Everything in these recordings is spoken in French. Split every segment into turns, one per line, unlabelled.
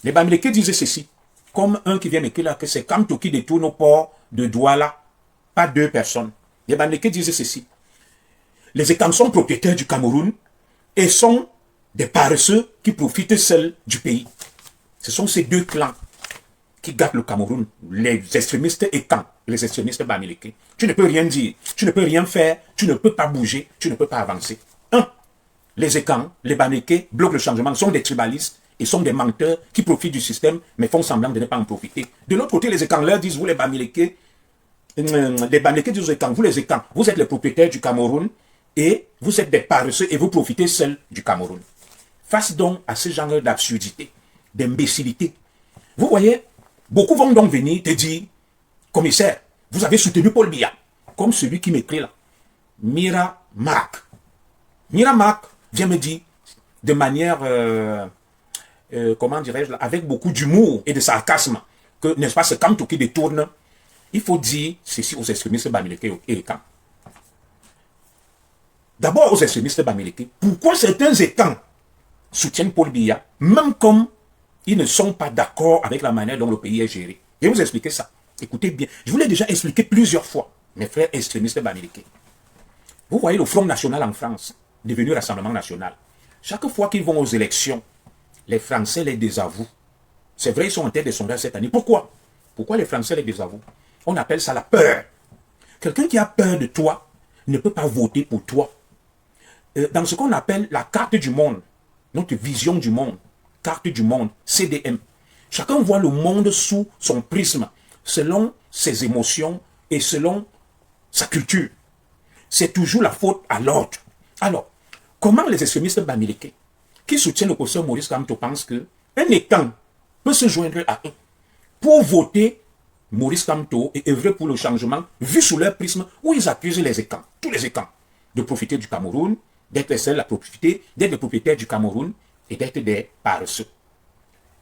Les Bamileke disaient ceci, comme un qui vient m'écrire là, que c'est Kamto qui détourne au port de Douala, pas deux personnes. Les Bamileke disaient ceci. Les Ekans sont propriétaires du Cameroun et sont des paresseux qui profitent seuls du pays. Ce sont ces deux clans qui gâtent le Cameroun, les extrémistes Ekans, les extrémistes Bamileke. Tu ne peux rien dire, tu ne peux rien faire, tu ne peux pas bouger, tu ne peux pas avancer. Les Ekans, les Bamileke bloquent le changement, sont des tribalistes et sont des menteurs qui profitent du système, mais font semblant de ne pas en profiter. De l'autre côté, les Ekans leur disent, vous les Bamileke disent aux Ekans, vous les Ekans, vous êtes les propriétaires du Cameroun et vous êtes des paresseux et vous profitez seuls du Cameroun. Face donc à ce genre d'absurdité, d'imbécilité, vous voyez, beaucoup vont donc venir te dire, commissaire, vous avez soutenu Paul Biya, comme celui qui m'écrit là, Mira Marc. Mira Marc vient me dire, de manière, comment dirais-je, avec beaucoup d'humour et de sarcasme, que, n'est-ce pas, c'est Kamto qui détourne. Il faut dire ceci aux extrémistes Bamileke et Ekans. D'abord aux extrémistes Bamileke, pourquoi certains Ekans soutiennent Paul Biya, même comme ils ne sont pas d'accord avec la manière dont le pays est géré. Je vais vous expliquer ça. Écoutez bien, je vous l'ai déjà expliqué plusieurs fois, mes frères extrémistes Bamileke. Vous voyez le Front National en France, devenu Rassemblement National. Chaque fois qu'ils vont aux élections, les Français les désavouent. C'est vrai, ils sont en tête des sondages cette année. Pourquoi? Pourquoi les Français les désavouent? On appelle ça la peur. Quelqu'un qui a peur de toi ne peut pas voter pour toi. Dans ce qu'on appelle la carte du monde, notre vision du monde, carte du monde, CDM. Chacun voit le monde sous son prisme, selon ses émotions et selon sa culture. C'est toujours la faute à l'autre. Alors, comment les extrémistes Bamileke, qui soutiennent le professeur Maurice Kamto, pensent qu'un Ekan peut se joindre à eux pour voter Maurice Kamto et œuvrer pour le changement, vu sous leur prisme, où ils accusent les Ekans, tous les Ekans, de profiter du Cameroun, d'être les seuls à profiter, d'être les propriétaires du Cameroun et d'être des paresseux.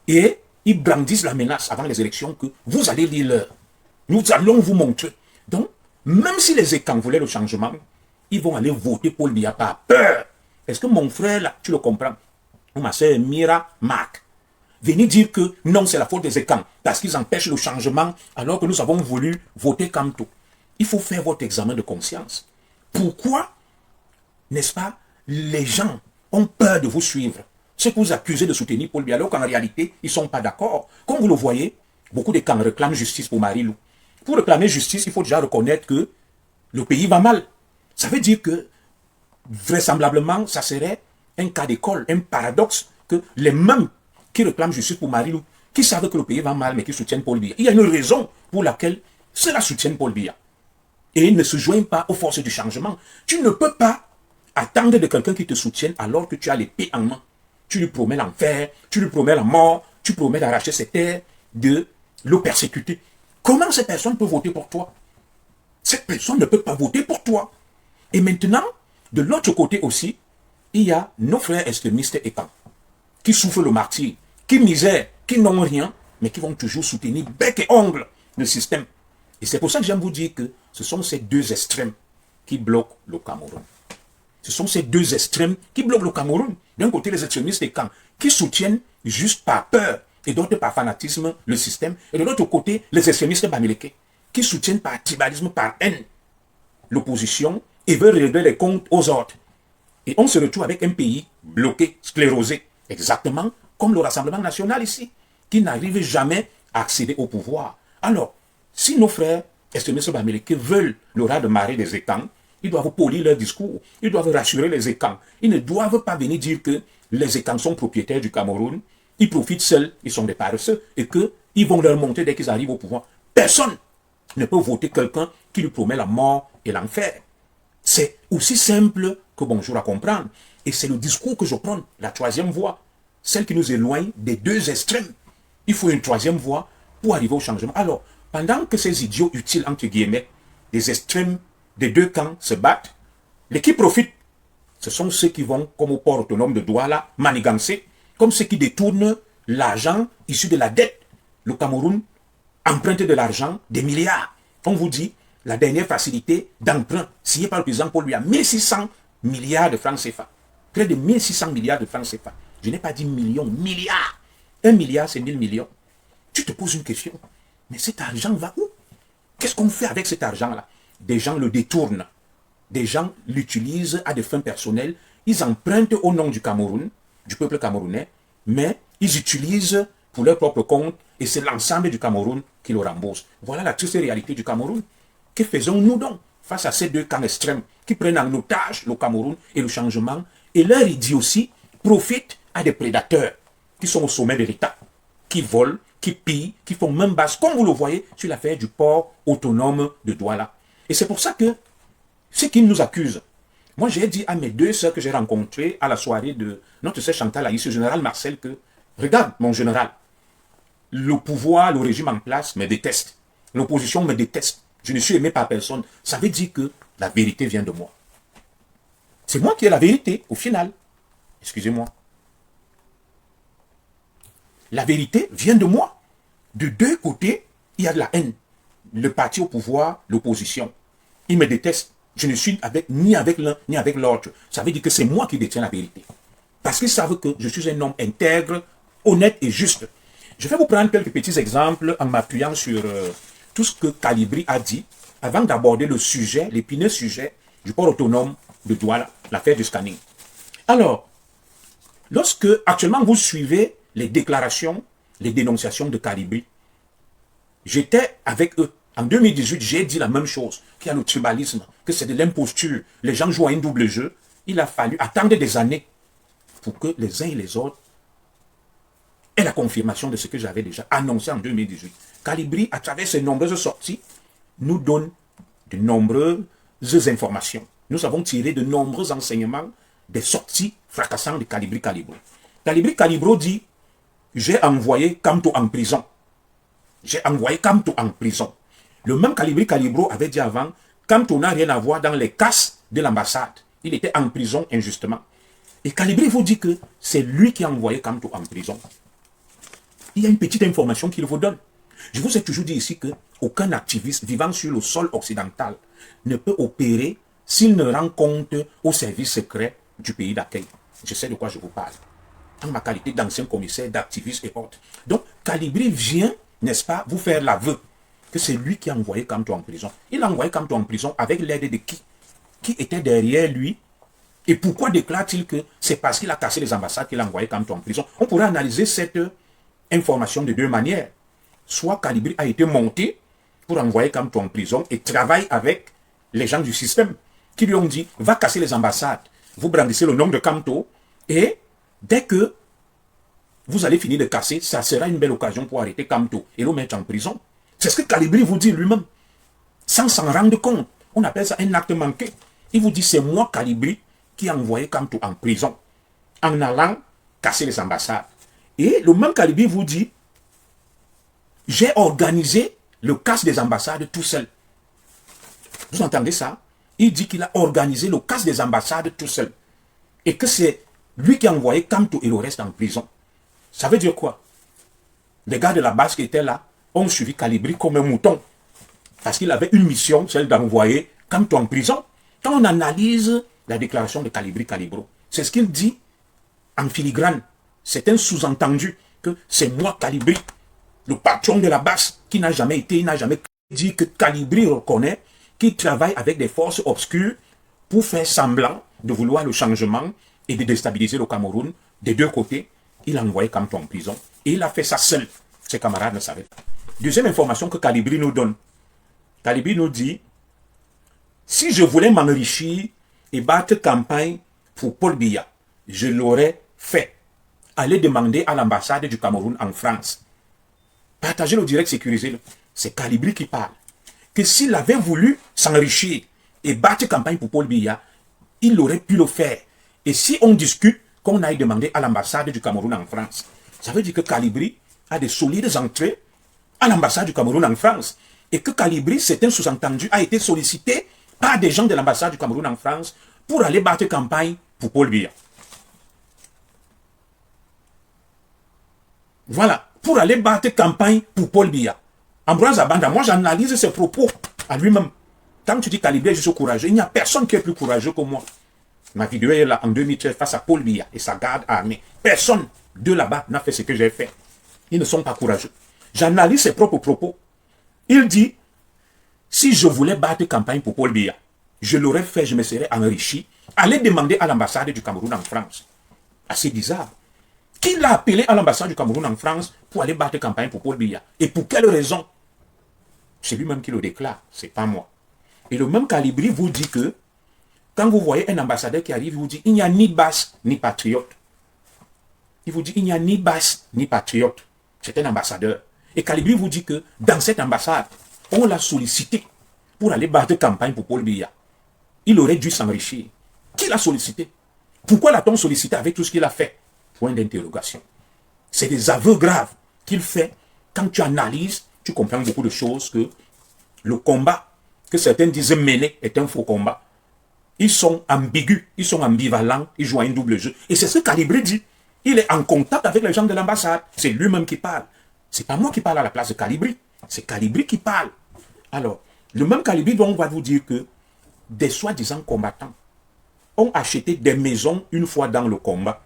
Et ils brandissent la menace avant les élections que vous allez lire l'heure. Nous allons vous montrer. Donc, même si les Ekans voulaient le changement, ils vont aller voter Paul Biya par peur. Est-ce que mon frère, là, tu le comprends? Ou ma soeur Mira Marc, venez dire que non, c'est la faute des Ekans, parce qu'ils empêchent le changement, alors que nous avons voulu voter Kamto. Il faut faire votre examen de conscience. Pourquoi, n'est-ce pas, les gens ont peur de vous suivre? Ceux que vous accusez de soutenir Paul Biya, alors qu'en réalité, ils ne sont pas d'accord. Comme vous le voyez, beaucoup de camps réclament justice pour Marie-Lou. Pour réclamer justice, il faut déjà reconnaître que le pays va mal. Ça veut dire que, vraisemblablement, ça serait un cas d'école, un paradoxe, que les mêmes qui réclament justice pour Marie-Lou, qui savent que le pays va mal, mais qui soutiennent Paul Biya. Il y a une raison pour laquelle ceux-là soutiennent Paul Biya. Et ils ne se joignent pas aux forces du changement. Tu ne peux pas attendre de quelqu'un qui te soutienne alors que tu as l'épée en main. Tu lui promets l'enfer, tu lui promets la mort, tu promets d'arracher ses terres, de le persécuter. Comment cette personne peut voter pour toi? Cette personne ne peut pas voter pour toi. Et maintenant, de l'autre côté aussi, il y a nos frères extrémistes Ekans, qui souffrent le martyre, qui misèrent, qui n'ont rien, mais qui vont toujours soutenir bec et ongle le système. Et c'est pour ça que j'aime vous dire que ce sont ces deux extrêmes qui bloquent le Cameroun. Ce sont ces deux extrêmes qui bloquent le Cameroun. D'un côté, les extrémistes Ekans, qui soutiennent juste par peur et d'autres par fanatisme le système. Et de l'autre côté, les extrémistes Bamileke, qui soutiennent par tribalisme, par haine, l'opposition et veulent régler les comptes aux autres. Et on se retrouve avec un pays bloqué, sclérosé, exactement comme le Rassemblement National ici, qui n'arrive jamais à accéder au pouvoir. Alors, si nos frères extrémistes Bamileke veulent le raz de marée des Ekans, ils doivent polir leur discours, ils doivent rassurer les Ekans. Ils ne doivent pas venir dire que les Ekans sont propriétaires du Cameroun, ils profitent seuls, ils sont des paresseux, et qu'ils vont leur montrer dès qu'ils arrivent au pouvoir. Personne ne peut voter quelqu'un qui lui promet la mort et l'enfer. C'est aussi simple que bonjour à comprendre. Et c'est le discours que je prends, la troisième voie, celle qui nous éloigne des deux extrêmes. Il faut une troisième voie pour arriver au changement. Alors, pendant que ces idiots utiles, entre guillemets, des extrêmes des deux camps se battent, les qui profitent, ce sont ceux qui vont, comme au port autonome de Douala, manigancer, comme ceux qui détournent l'argent issu de la dette. Le Cameroun emprunte de l'argent, des milliards. On vous dit, la dernière facilité d'emprunt signée par le président Paul Biya, 1600 milliards de francs CFA. Près de 1600 milliards de francs CFA. Je n'ai pas dit millions, milliards. 1 milliard, c'est 1000 millions. Tu te poses une question. Mais cet argent va où? Qu'est-ce qu'on fait avec cet argent-là? Des gens le détournent. Des gens l'utilisent à des fins personnelles. Ils empruntent au nom du Cameroun, du peuple camerounais, mais ils utilisent pour leur propre compte et c'est l'ensemble du Cameroun qui le rembourse. Voilà la triste réalité du Cameroun. Que faisons-nous donc face à ces deux camps extrêmes qui prennent en otage le Cameroun et le changement et leur idiotie profite à des prédateurs qui sont au sommet de l'État, qui volent, qui pillent, qui font même base, comme vous le voyez sur l'affaire du port autonome de Douala. Et c'est pour ça que ceux qui nous accusent, moi j'ai dit à mes deux sœurs que j'ai rencontrées à la soirée de notre sœur Chantal Aïs, le général Marcel, que regarde mon général, le pouvoir, le régime en place me déteste, l'opposition me déteste, je ne suis aimé par personne. Ça veut dire que la vérité vient de moi. C'est moi qui ai la vérité au final. Excusez-moi. La vérité vient de moi. De deux côtés, il y a de la haine. Le parti au pouvoir, l'opposition. Ils me détestent. Je ne suis ni avec l'un, ni avec l'autre. Ça veut dire que c'est moi qui détiens la vérité. Parce qu'ils savent que je suis un homme intègre, honnête et juste. Je vais vous prendre quelques petits exemples en m'appuyant sur tout ce que Calibri a dit avant d'aborder le sujet, l'épineux sujet du port autonome de Douala, l'affaire du scanning. Alors, lorsque actuellement vous suivez les déclarations, les dénonciations de Calibri, j'étais avec eux. En 2018, j'ai dit la même chose, qu'il y a le tribalisme, que c'est de l'imposture. Les gens jouent à un double jeu. Il a fallu attendre des années pour que les uns et les autres aient la confirmation de ce que j'avais déjà annoncé en 2018. Calibri, à travers ses nombreuses sorties, nous donne de nombreuses informations. Nous avons tiré de nombreux enseignements des sorties fracassantes de Calibri Calibro. Calibri Calibro dit, j'ai envoyé Kamto en prison. J'ai envoyé Kamto en prison. Le même Calibri Calibro avait dit avant, Kamto n'a rien à voir dans les casses de l'ambassade. Il était en prison injustement. Et Calibri vous dit que c'est lui qui a envoyé Kamto en prison. Il y a une petite information qu'il vous donne. Je vous ai toujours dit ici qu'aucun activiste vivant sur le sol occidental ne peut opérer s'il ne rend compte au service secret du pays d'accueil. Je sais de quoi je vous parle. En ma qualité d'ancien commissaire, d'activiste et autres. Donc, Calibri vient, n'est-ce pas, vous faire l'aveu que c'est lui qui a envoyé Kamto en prison. Il a envoyé Kamto en prison avec l'aide de qui? Qui était derrière lui? Et pourquoi déclare-t-il que c'est parce qu'il a cassé les ambassades qu'il a envoyé Kamto en prison? On pourrait analyser cette information de deux manières. Soit Calibri a été monté pour envoyer Kamto en prison et travaille avec les gens du système qui lui ont dit, va casser les ambassades. Vous brandissez le nom de Kamto et dès que vous allez finir de casser, ça sera une belle occasion pour arrêter Kamto et le mettre en prison. C'est ce que Calibri vous dit lui-même, sans s'en rendre compte. On appelle ça un acte manqué. Il vous dit, c'est moi, Calibri, qui a envoyé Kamto en prison, en allant casser les ambassades. Et le même Calibri vous dit, j'ai organisé le casse des ambassades tout seul. Vous entendez ça? Il dit qu'il a organisé le casse des ambassades tout seul. Et que c'est lui qui a envoyé Kamto et le reste en prison. Ça veut dire quoi? Les gars de la base qui étaient là ont suivi Calibri comme un mouton. Parce qu'il avait une mission, celle d'envoyer Kamto en prison. Quand on analyse la déclaration de Calibri Calibro, c'est ce qu'il dit en filigrane. C'est un sous-entendu que c'est moi, Calibri, le patron de la base, qui n'a jamais été, il n'a jamais dit que Calibri reconnaît qu'il travaille avec des forces obscures pour faire semblant de vouloir le changement et de déstabiliser le Cameroun. Des deux côtés, il a envoyé Kamto en prison. Et il a fait ça seul. Ses camarades ne savaient pas. Deuxième information que Calibri nous donne. Calibri nous dit, si je voulais m'enrichir et battre campagne pour Paul Biya, je l'aurais fait. Allez demander à l'ambassade du Cameroun en France. Partagez le direct, sécurisé. C'est Calibri qui parle. Que s'il avait voulu s'enrichir et battre campagne pour Paul Biya, il aurait pu le faire. Et si on discute, qu'on aille demander à l'ambassade du Cameroun en France, ça veut dire que Calibri a des solides entrées à l'ambassade du Cameroun en France. Et que Calibri, c'est un sous-entendu, a été sollicité par des gens de l'ambassade du Cameroun en France pour aller battre campagne pour Paul Biya. Voilà, pour aller battre campagne pour Paul Biya. Ambroise Abanda, moi j'analyse ses propos à lui-même. Quand tu dis Calibri, je suis courageux, il n'y a personne qui est plus courageux que moi. Ma vidéo est là en 2013 face à Paul Biya et sa garde armée. Personne de là-bas n'a fait ce que j'ai fait. Ils ne sont pas courageux. J'analyse ses propres propos. Il dit, si je voulais battre campagne pour Paul Biya, je l'aurais fait, je me serais enrichi. Allez demander à l'ambassade du Cameroun en France. Assez bizarre. Qui l'a appelé à l'ambassade du Cameroun en France pour aller battre campagne pour Paul Biya? Et pour quelle raison? C'est lui-même qui le déclare, c'est pas moi. Et le même Calibri vous dit que, quand vous voyez un ambassadeur qui arrive, il vous dit, il n'y a ni basse ni patriote. Il vous dit, il n'y a ni basse ni patriote. C'est un ambassadeur. Et Calibri vous dit que, dans cette ambassade, on l'a sollicité pour aller battre campagne pour Paul Biya. Il aurait dû s'enrichir. Qui l'a sollicité? Pourquoi l'a-t-on sollicité avec tout ce qu'il a fait? Point d'interrogation. C'est des aveux graves qu'il fait. Quand tu analyses, tu comprends beaucoup de choses, que le combat que certains disent mener est un faux combat. Ils sont ambigus, ils sont ambivalents, ils jouent à un double jeu. Et c'est ce que Calibri dit. Il est en contact avec les gens de l'ambassade. C'est lui-même qui parle. C'est pas moi qui parle à la place de Calibri. C'est Calibri qui parle. Alors, le même Calibri dont on va vous dire que des soi-disant combattants ont acheté des maisons une fois dans le combat.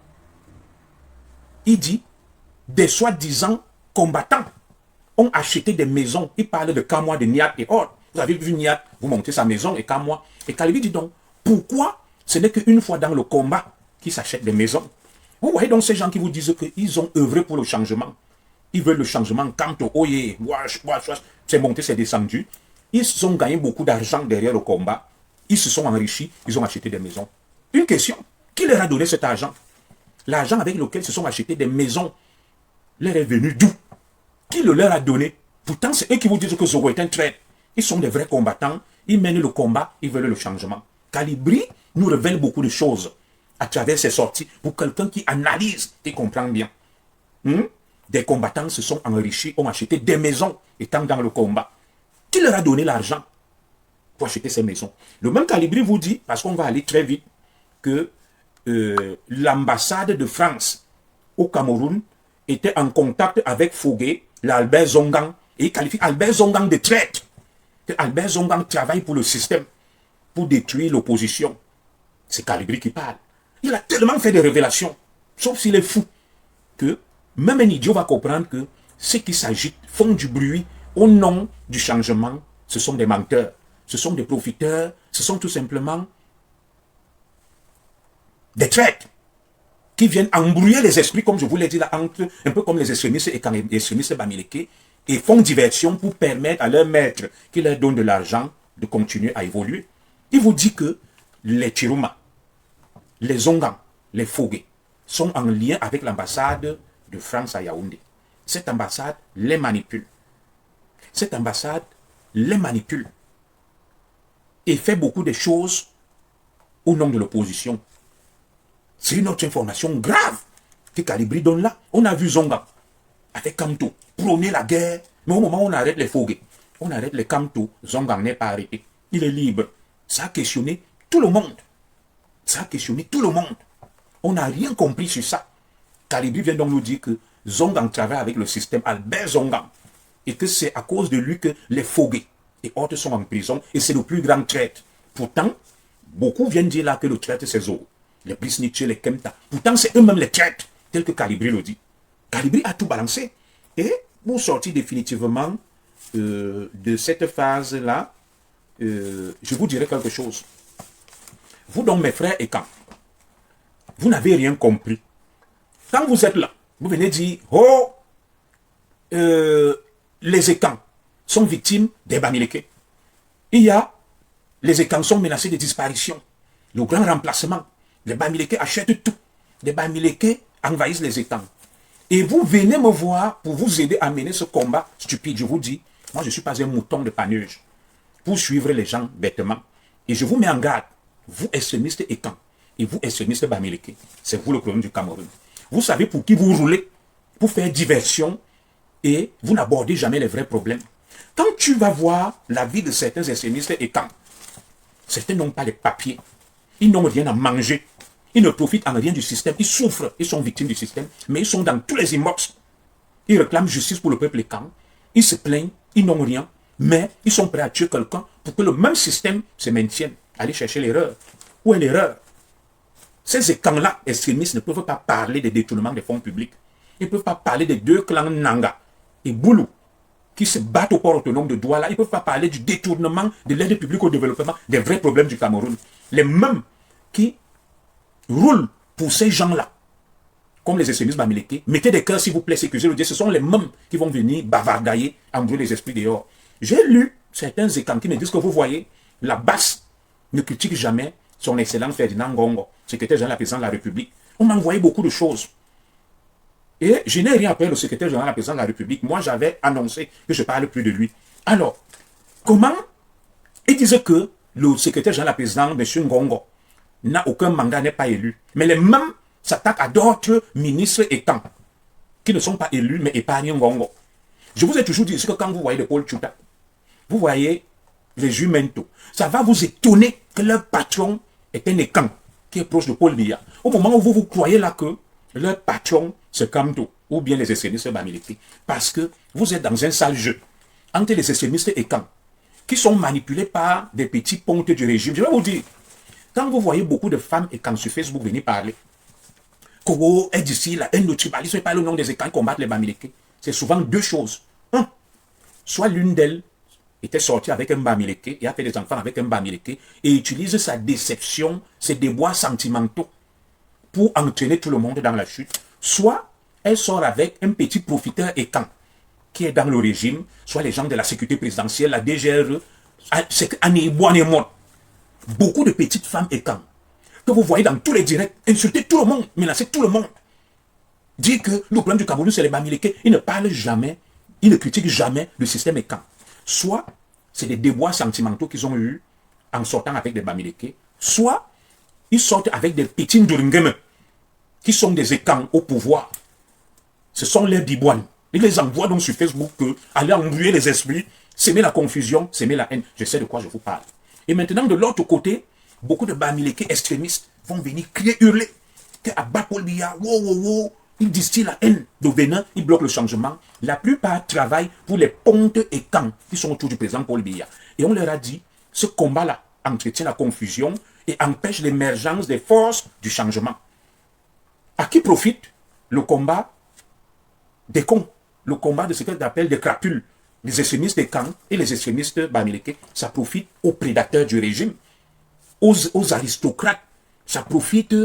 Il dit, des soi-disant combattants ont acheté des maisons. Il parle de Kamwa, de Niat et autres. Vous avez vu Niat, vous montez sa maison et Kamwa. Et Calibri dit donc, pourquoi ce n'est qu'une fois dans le combat qu'ils s'achètent des maisons? Vous voyez donc ces gens qui vous disent qu'ils ont œuvré pour le changement. Ils veulent le changement. Quand oye, c'est monté, c'est descendu. Ils ont gagné beaucoup d'argent derrière le combat. Ils se sont enrichis, ils ont acheté des maisons. Une question, qui leur a donné cet argent? L'argent avec lequel ils se sont achetés des maisons leur est venu d'où? Qui le leur a donné? Pourtant, c'est eux qui vous disent que Zogo est un traître. Ils sont des vrais combattants, ils mènent le combat, ils veulent le changement. Calibri nous révèle beaucoup de choses à travers ses sorties pour quelqu'un qui analyse et comprend bien. Des combattants se sont enrichis, ont acheté des maisons étant dans le combat. Qui leur a donné l'argent pour acheter ces maisons? Le même Calibri vous dit, parce qu'on va aller très vite, que l'ambassade de France au Cameroun était en contact avec Fogué, l'Albert Zongang, et il qualifie Albert Zongang de traître. Que Albert Zongang travaille pour le système, pour détruire l'opposition. C'est Calibri qui parle. Il a tellement fait de révélations, sauf s'il est fou, que même un idiot va comprendre que ceux qui s'agitent font du bruit au nom du changement. Ce sont des menteurs, ce sont des profiteurs, ce sont tout simplement des traîtres qui viennent embrouiller les esprits, comme je vous l'ai dit là, entre, un peu comme les extrémistes et les extrémistes bamileke, et font diversion pour permettre à leur maître qui leur donne de l'argent de continuer à évoluer. Il vous dit que les Chiruma, les Zongan, les Fogué sont en lien avec l'ambassade de France à Yaoundé. Cette ambassade les manipule. Cette ambassade les manipule et fait beaucoup de choses au nom de l'opposition. C'est une autre information grave que Calibri donne là. On a vu Zonga avec Kamto prôner la guerre, mais au moment où on arrête les Fogué, on arrête les Kamto, Zonga n'est pas arrêté. Il est libre. Ça a questionné tout le monde. Ça a questionné tout le monde. On n'a rien compris sur ça. Calibri vient donc nous dire que Zongang travaille avec le système Albert Zongang et que c'est à cause de lui que les Fogué et autres sont en prison et c'est le plus grand traître. Pourtant, beaucoup viennent dire là que le traître c'est Zogo. Les Brisniche, les Kemta. Pourtant, c'est eux-mêmes les traîtres, tel que Calibri le dit. Calibri a tout balancé. Et pour sortir définitivement de cette phase-là, je vous dirai quelque chose. Vous donc, mes frères et quand, vous n'avez rien compris. Quand vous êtes là, vous venez dire, oh, les Ekans sont victimes des Bamileke. Il y a, les Ekans sont menacés de disparition. Le grand remplacement. Les Bamileke achètent tout. Les Bamileke envahissent les Ekans. Et vous venez me voir pour vous aider à mener ce combat stupide. Je vous dis, moi je ne suis pas un mouton de Panurge pour suivre les gens bêtement. Et je vous mets en garde, vous extrémistes Ekans et vous extrémistes Bamileke, c'est vous le problème du Cameroun. Vous savez pour qui vous roulez, pour faire diversion et vous n'abordez jamais les vrais problèmes. Quand tu vas voir la vie de certains extrémistes Ekans, certains n'ont pas les papiers, ils n'ont rien à manger. Ils ne profitent en rien du système. Ils souffrent. Ils sont victimes du système. Mais ils sont dans tous les inbox. Ils réclament justice pour le peuple Ekang. Ils se plaignent. Ils n'ont rien. Mais ils sont prêts à tuer quelqu'un pour que le même système se maintienne. Allez chercher l'erreur. Où est l'erreur? Ces Ekans-là, extrémistes, ne peuvent pas parler des détournements des fonds publics. Ils ne peuvent pas parler des deux clans Nanga et Boulou qui se battent au port autonome de Douala. Ils ne peuvent pas parler du détournement de l'aide publique au développement, des vrais problèmes du Cameroun. Les mêmes qui roulent pour ces gens-là, comme les extrémistes bamileke, mettez des cœurs s'il vous plaît, sécurisez le Dieu. Ce sont les mêmes qui vont venir bavardailler, embrouiller les esprits dehors. J'ai lu certains écans qui me disent que vous voyez, la basse ne critique jamais son excellent Ferdinand Ngongo, secrétaire général de la présidence de la République. On m'a envoyé beaucoup de choses. Et je n'ai rien après le secrétaire général de la présidence de la République. Moi, j'avais annoncé que je ne parle plus de lui. Alors, comment ils disent que le secrétaire général de la présidence, M. Ngongo, n'a aucun mandat, n'est pas élu. Mais les mêmes s'attaquent à d'autres ministres et camps qui ne sont pas élus, mais épargnent Ngongo. Je vous ai toujours dit que quand vous voyez de Paul Tchouta, vous voyez les Jumento, ça va vous étonner que leur patron est un écan qui est proche de Paul Biya. Au moment où vous croyez là que leur patron, c'est Kamto, ou bien les extrémistes bamileke, parce que vous êtes dans un sale jeu entre les extrémistes et camps qui sont manipulés par des petits pontes du régime. Je vais vous dire, quand vous voyez beaucoup de femmes et camps sur Facebook venir parler, Kogo est d'ici, la haine de tribalisme, pas le nom des écans qui combattent les bamileke, c'est souvent deux choses. Un, soit l'une d'elles était sortie avec un bamileke et a fait des enfants avec un bamileke et utilise sa déception, ses déboires sentimentaux pour entraîner tout le monde dans la chute, soit elle sort avec un petit profiteur écan qui est dans le régime, soit les gens de la sécurité présidentielle, la DGRE, c'est beaucoup de petites femmes écan que vous voyez dans tous les directs, insulter tout le monde, menacer tout le monde, dire que le problème du Cameroun c'est les bamileke, ils ne parlent jamais, ils ne critiquent jamais le système écan. Soit c'est des déboires sentimentaux qu'ils ont eus en sortant avec des bamileke, soit ils sortent avec des petits ndouringeme qui sont des écans au pouvoir. Ce sont les bibouanes. Ils les envoient donc sur Facebook aller embrouiller les esprits, s'aimer la confusion, s'aimer la haine. Je sais de quoi je vous parle. Et maintenant, de l'autre côté, beaucoup de bamileke extrémistes vont venir crier, hurler, que Abba Paul Biya, wow, wow, wow, ils distillent la haine de Bénin, ils bloquent le changement. La plupart travaillent pour les pontes et camps qui sont autour du président Paul Biya. Et on leur a dit, ce combat-là entretient la confusion et empêche l'émergence des forces du changement. À qui profite le combat des cons, le combat de ce qu'on appelle des crapules, les extrémistes des camps et les extrémistes bamileke? Ça profite aux prédateurs du régime, aux aristocrates, ça profite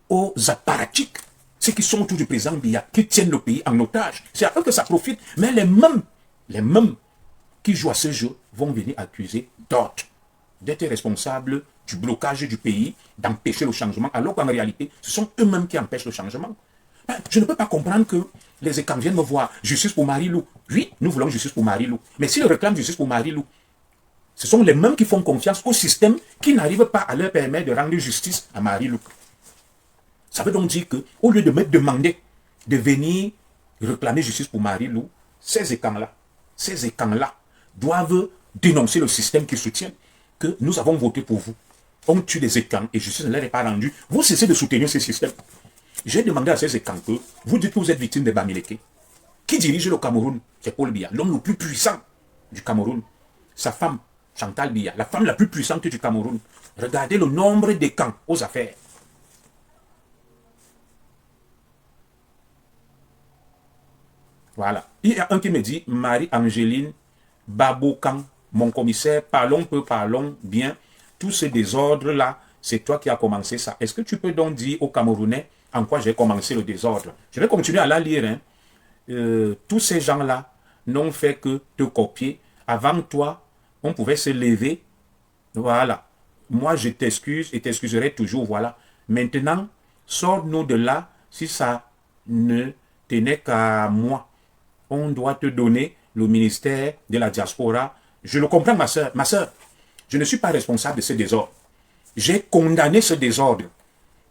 aux apparatchiks, ceux qui sont autour du président Biya, qui tiennent le pays en otage. C'est à eux que ça profite. Mais les mêmes qui jouent à ce jeu vont venir accuser d'autres d'être responsables du blocage du pays, d'empêcher le changement, alors qu'en réalité, ce sont eux-mêmes qui empêchent le changement. Je ne peux pas comprendre que les écans viennent me voir, justice pour Marie-Lou. Oui, nous voulons justice pour Marie-Lou. Mais s'ils réclament justice pour Marie-Lou, ce sont les mêmes qui font confiance au système qui n'arrive pas à leur permettre de rendre justice à Marie-Lou. Ça veut donc dire qu'au lieu de me demander de venir réclamer justice pour Marie-Lou, ces écans-là doivent dénoncer le système qui soutient que nous avons voté pour vous. On tue des écans et justice ne leur est pas rendue. Vous cessez de soutenir ce système. J'ai demandé à ces écans que vous dites que vous êtes victime des bamileke. Qui dirige le Cameroun? C'est Paul Biya, l'homme le plus puissant du Cameroun. Sa femme, Chantal Biya, la femme la plus puissante du Cameroun. Regardez le nombre d'écans aux affaires. Voilà. Il y a un qui me dit, Marie-Angéline Babokan, mon commissaire, parlons peu, parlons bien. Tous ces désordres-là, c'est toi qui as commencé ça. Est-ce que tu peux donc dire aux Camerounais en quoi j'ai commencé le désordre? Je vais continuer à la lire. Tous ces gens-là n'ont fait que te copier. Avant toi, on pouvait se lever. Voilà. Moi, je t'excuse et t'excuserai toujours. Voilà. Maintenant, sors-nous de là si ça ne tenait qu'à moi. On doit te donner le ministère de la diaspora. Je le comprends, ma soeur. Ma soeur, je ne suis pas responsable de ce désordre. J'ai condamné ce désordre.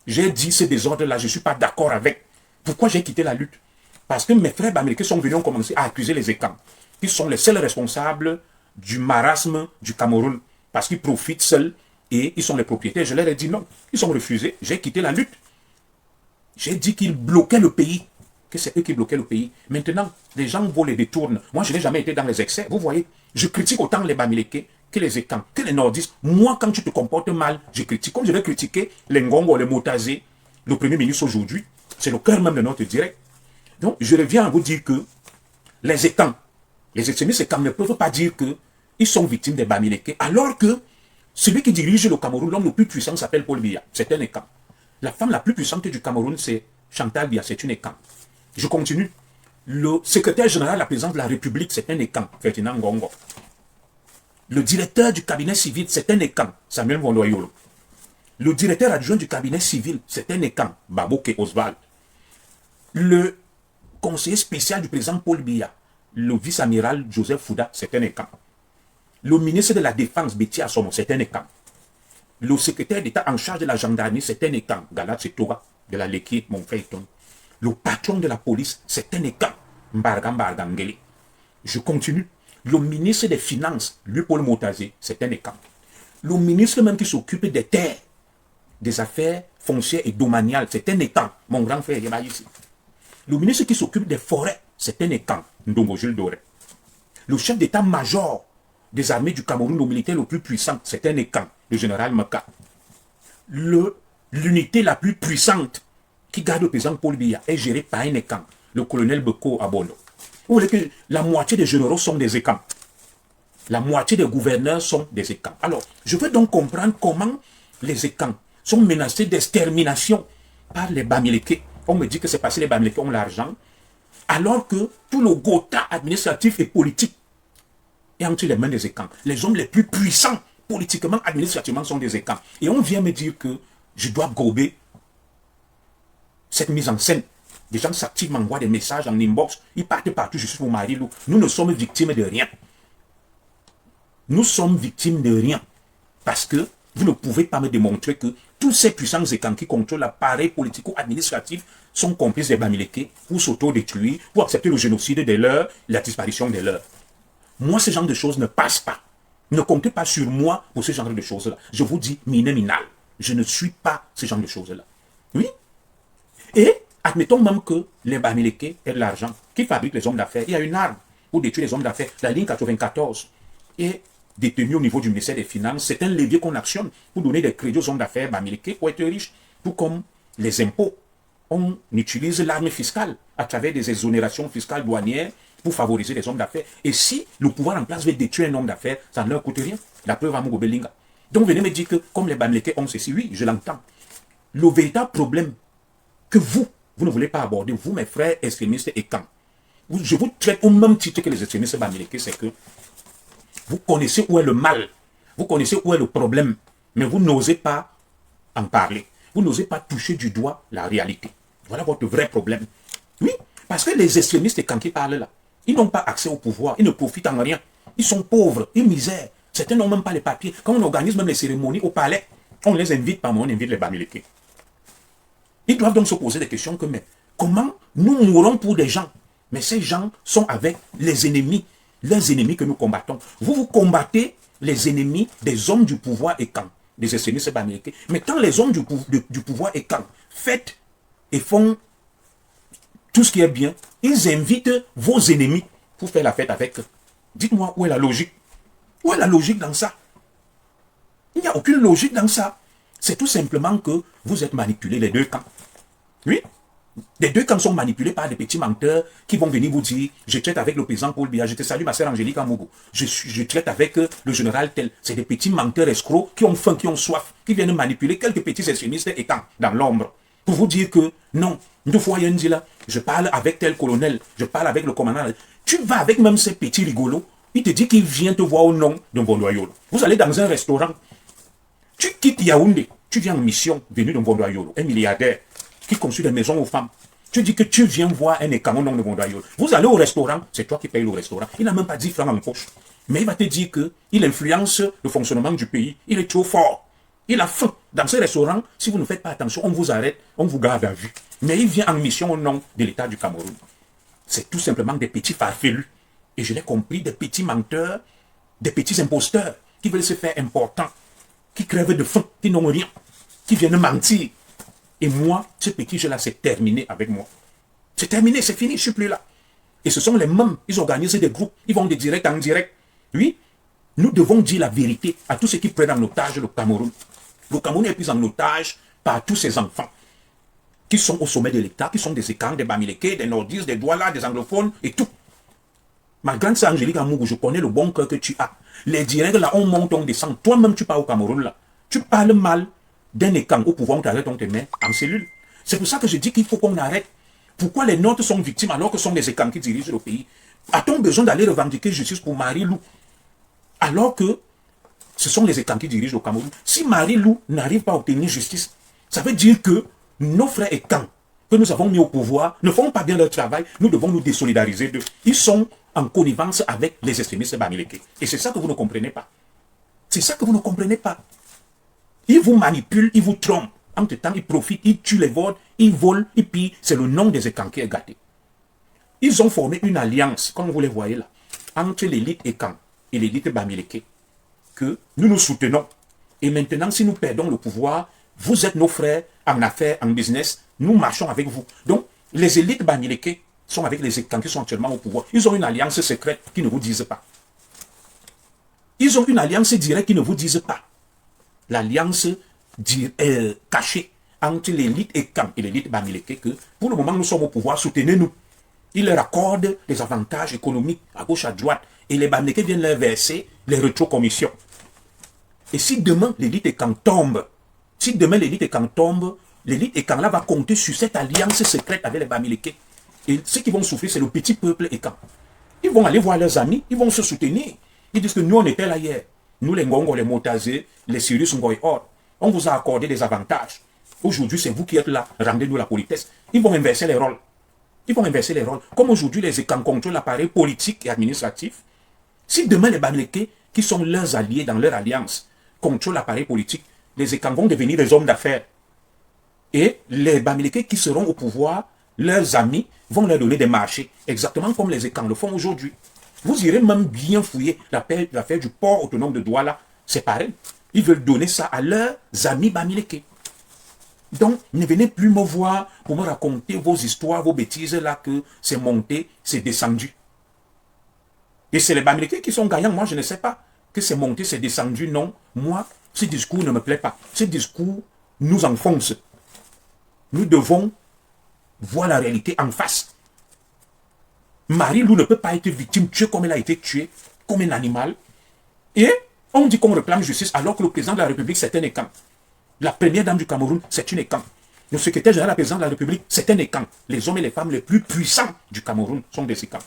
J'ai dit ce désordre-là, je ne suis pas d'accord avec. Pourquoi j'ai quitté la lutte? Parce que mes frères bamileke sont venus, ont commencé à accuser les écans, qui sont les seuls responsables du marasme du Cameroun, parce qu'ils profitent seuls et ils sont les propriétaires. Je leur ai dit non. Ils ont refusé. J'ai quitté la lutte. J'ai dit qu'ils bloquaient le pays, que c'est eux qui bloquaient le pays. Maintenant, les gens vous les détournent. Moi, je n'ai jamais été dans les excès. Vous voyez, je critique autant les bamileke que les écans, que les nordistes. Moi, quand tu te comportes mal, je critique. Comme je vais critiquer les Ngongo, les Motazé, le Premier ministre aujourd'hui, c'est le cœur même de notre direct. Donc, je reviens à vous dire que les étangs, les extrémistes étangs ne peuvent pas dire qu'ils sont victimes des Bamileke, alors que celui qui dirige le Cameroun, l'homme le plus puissant, s'appelle Paul Biya. C'est un écan. La femme la plus puissante du Cameroun, c'est Chantal Biya, c'est une écan. Je continue. Le secrétaire général de la présidence de la République, c'est un écan, Ferdinand Ngongo. Le directeur du cabinet civil, c'est un écan, Samuel Vondoyolo. Le directeur adjoint du cabinet civil, c'est un écan, Baboke Oswald. Le conseiller spécial du président Paul Biya, le vice-amiral Joseph Fouda, c'est un écan. Le ministre de la Défense, Betty Assomo, c'est un écan. Le secrétaire d'État en charge de la gendarmerie, c'est un écan, Galat Setoga, de la Leki, mon frère Eton. Le patron de la police, c'est un écan, Mbarga Mbargangele. Je continue. Le ministre des Finances, lui Paul Motazé, c'est un écan. Le ministre même qui s'occupe des terres, des affaires foncières et domaniales, c'est un écan, mon grand frère Yeba ici. Le ministre qui s'occupe des forêts, c'est un écan, Ndongo Jules Doré. Le chef d'état-major des armées du Cameroun, le militaire le plus puissant, c'est un écan, le général Maka. L'unité la plus puissante qui garde le président Paul Biya est gérée par un écan, le colonel Beko Abondo. Vous voyez que la moitié des généraux sont des écans. La moitié des gouverneurs sont des écans. Alors, je veux donc comprendre comment les écans sont menacés d'extermination par les Bamileke. On me dit que c'est parce que les Bamileke ont l'argent, alors que tout le gotha administratif et politique est entre les mains des écans. Les hommes les plus puissants, politiquement, administrativement, sont des écans. Et on vient me dire que je dois gober cette mise en scène. Des gens s'activent, m'envoient des messages en inbox, ils partent partout, je suis mon mari. Nous ne sommes victimes de rien. Nous sommes victimes de rien. Parce que vous ne pouvez pas me démontrer que tous ces puissants écans qui contrôlent l'appareil politico-administratif sont complices des Bamileke pour s'auto-détruire, pour accepter le génocide des leurs, la disparition des leurs. Moi, ce genre de choses ne passe pas. Ne comptez pas sur moi pour ce genre de choses-là. Je vous dis, miné minal. Je ne suis pas ce genre de choses-là. Oui. Et admettons même que les Bamileke aient de l'argent, qui fabriquent les hommes d'affaires. Il y a une arme pour détruire les hommes d'affaires. La ligne 94 est détenue au niveau du ministère des Finances. C'est un levier qu'on actionne pour donner des crédits aux hommes d'affaires Bamileke pour être riches. Tout comme les impôts. On utilise l'arme fiscale à travers des exonérations fiscales douanières pour favoriser les hommes d'affaires. Et si le pouvoir en place veut détruire un homme d'affaires, ça ne leur coûte rien. La preuve à Mugo Belinga. Donc venez me dire que comme les Bamileke ont ceci, oui, je l'entends. Le véritable problème que vous ne voulez pas aborder, vous, mes frères extrémistes et camps, je vous traite au même titre que les extrémistes Bamileke, c'est que vous connaissez où est le mal, vous connaissez où est le problème, mais vous n'osez pas en parler. Vous n'osez pas toucher du doigt la réalité. Voilà votre vrai problème. Oui, parce que les extrémistes et camps qui parlent là, ils n'ont pas accès au pouvoir, ils ne profitent en rien. Ils sont pauvres, ils misèrent. Certains n'ont même pas les papiers. Quand on organise même les cérémonies au palais, on les invite, pas moi, on invite les Bamileke. Ils doivent donc se poser des questions comme, mais comment nous mourons pour des gens? Mais ces gens sont avec les ennemis que nous combattons. Vous combattez les ennemis des hommes du pouvoir et camp, des extrémistes Bamileke. Mais quand les hommes du pouvoir et camp fêtent et font tout ce qui est bien, ils invitent vos ennemis pour faire la fête avec eux. Dites-moi où est la logique? Où est la logique dans ça? Il n'y a aucune logique dans ça. C'est tout simplement que vous êtes manipulés, les deux camps. Oui, les deux camps sont manipulés par des petits menteurs qui vont venir vous dire, je traite avec le président Paul Biya, je te salue ma sœur Angélique Amougou, je traite avec le général tel. C'est des petits menteurs escrocs qui ont faim, qui ont soif, qui viennent manipuler quelques petits extrémistes étant dans l'ombre. Pour vous dire que non, deux fois là, je parle avec tel colonel, je parle avec le commandant. Tu vas avec même ces petits rigolos, il te dit qu'il vient te voir au nom d'un Vondoyolo. Vous allez dans un restaurant, tu quittes Yaoundé, tu viens en mission, venu d'un Vondoyolo, un milliardaire qui construit des maisons aux femmes. Tu dis que tu viens voir un écan au nom de Vondoyolo. Vous allez au restaurant, c'est toi qui payes le restaurant. Il n'a même pas 10 francs en poche. Mais il va te dire qu'il influence le fonctionnement du pays. Il est trop fort. Il a faim. Dans ce restaurant, si vous ne faites pas attention, on vous arrête, on vous garde à vue. Mais il vient en mission au nom de l'État du Cameroun. C'est tout simplement des petits farfelus. Et je l'ai compris, des petits menteurs, des petits imposteurs qui veulent se faire importants, qui crèvent de faim, qui n'ont rien, qui viennent mentir. Et moi, ce petit jeu-là, c'est terminé avec moi. C'est terminé, c'est fini, je ne suis plus là. Et ce sont les mêmes, ils organisent des groupes, ils vont de direct en direct. Oui, nous devons dire la vérité à tous ceux qui prennent en otage le Cameroun. Le Cameroun est pris en otage par tous ses enfants. qui sont au sommet de l'État, qui sont des Ekang, des Bamileke, des Nordistes, des Douala, des anglophones et tout. Ma grande sœur Angélique Amougou, je connais le bon cœur que tu as. Les directs là, on monte, on descend. Toi-même, tu pars au Cameroun là. Tu parles mal d'un Ekang au pouvoir, on t'arrête, on te met en cellule. C'est pour ça que je dis qu'il faut qu'on arrête. Pourquoi les nôtres sont victimes alors que ce sont les Ekang qui dirigent le pays? A-t-on besoin d'aller revendiquer justice pour Marie-Lou alors que ce sont les Ekang qui dirigent le Cameroun? Si Marie-Lou n'arrive pas à obtenir justice, ça veut dire que nos frères Ekang que nous avons mis au pouvoir ne font pas bien leur travail. Nous devons nous désolidariser d'eux. Ils sont en connivence avec les extrémistes Bamileke. Et c'est ça que vous ne comprenez pas. C'est ça que vous ne comprenez pas. Ils vous manipulent, ils vous trompent. Entre-temps, ils profitent, ils tuent les votes, ils volent, et puis c'est le nom des Ekang qui est gâté. Ils ont formé une alliance, comme vous les voyez là, entre l'élite Ekang et l'élite Bamileke, que nous nous soutenons. Et maintenant, si nous perdons le pouvoir, vous êtes nos frères en affaires, en business, nous marchons avec vous. Donc, les élites Bamileke sont avec les Ekang qui sont actuellement au pouvoir. Ils ont une alliance secrète qui ne vous disent pas. Ils ont une alliance directe qui ne vous disent pas. L'alliance cachée entre l'élite Ekang et l'élite Bamileke, que pour le moment nous sommes au pouvoir, soutenez-nous. Ils leur accordent des avantages économiques à gauche, à droite, et les Bamileke viennent leur verser les rétrocommissions. Et si demain l'élite Ekang tombe, l'élite Ekang là va compter sur cette alliance secrète avec les Bamileke. Et ceux qui vont souffrir, c'est le petit peuple Ekang. Ils vont aller voir leurs amis, ils vont se soutenir. Ils disent que nous, on était là hier. Nous, les Ngongo, les Motazé, les Sirius Ngoy Or, on vous a accordé des avantages. Aujourd'hui, c'est vous qui êtes là. Rendez-nous la politesse. Ils vont inverser les rôles. Ils vont inverser les rôles. Comme aujourd'hui, les Ekang contrôlent l'appareil politique et administratif. Si demain, les Bamileke, qui sont leurs alliés dans leur alliance, contrôlent l'appareil politique, les Ekang vont devenir des hommes d'affaires. Et les Bamileke qui seront au pouvoir, leurs amis, vont leur donner des marchés, exactement comme les Ekang le font aujourd'hui. Vous irez même bien fouiller l'affaire du port autonome de Douala. C'est pareil. Ils veulent donner ça à leurs amis Bamileke. Donc, ne venez plus me voir pour me raconter vos histoires, vos bêtises là, que c'est monté, c'est descendu. Et c'est les Bamileke qui sont gagnants. Moi, je ne sais pas que c'est monté, c'est descendu. Non, moi, ce discours ne me plaît pas. Ce discours nous enfonce. Nous devons voir la réalité en face. Marie-Lou ne peut pas être victime, tuée comme elle a été tuée, comme un animal. Et on dit qu'on réclame justice alors que le président de la République, c'est un Ekang. La première dame du Cameroun, c'est une Ekang. Le secrétaire général de la présidence de la République, c'est un Ekang. Les hommes et les femmes les plus puissants du Cameroun sont des Ekang.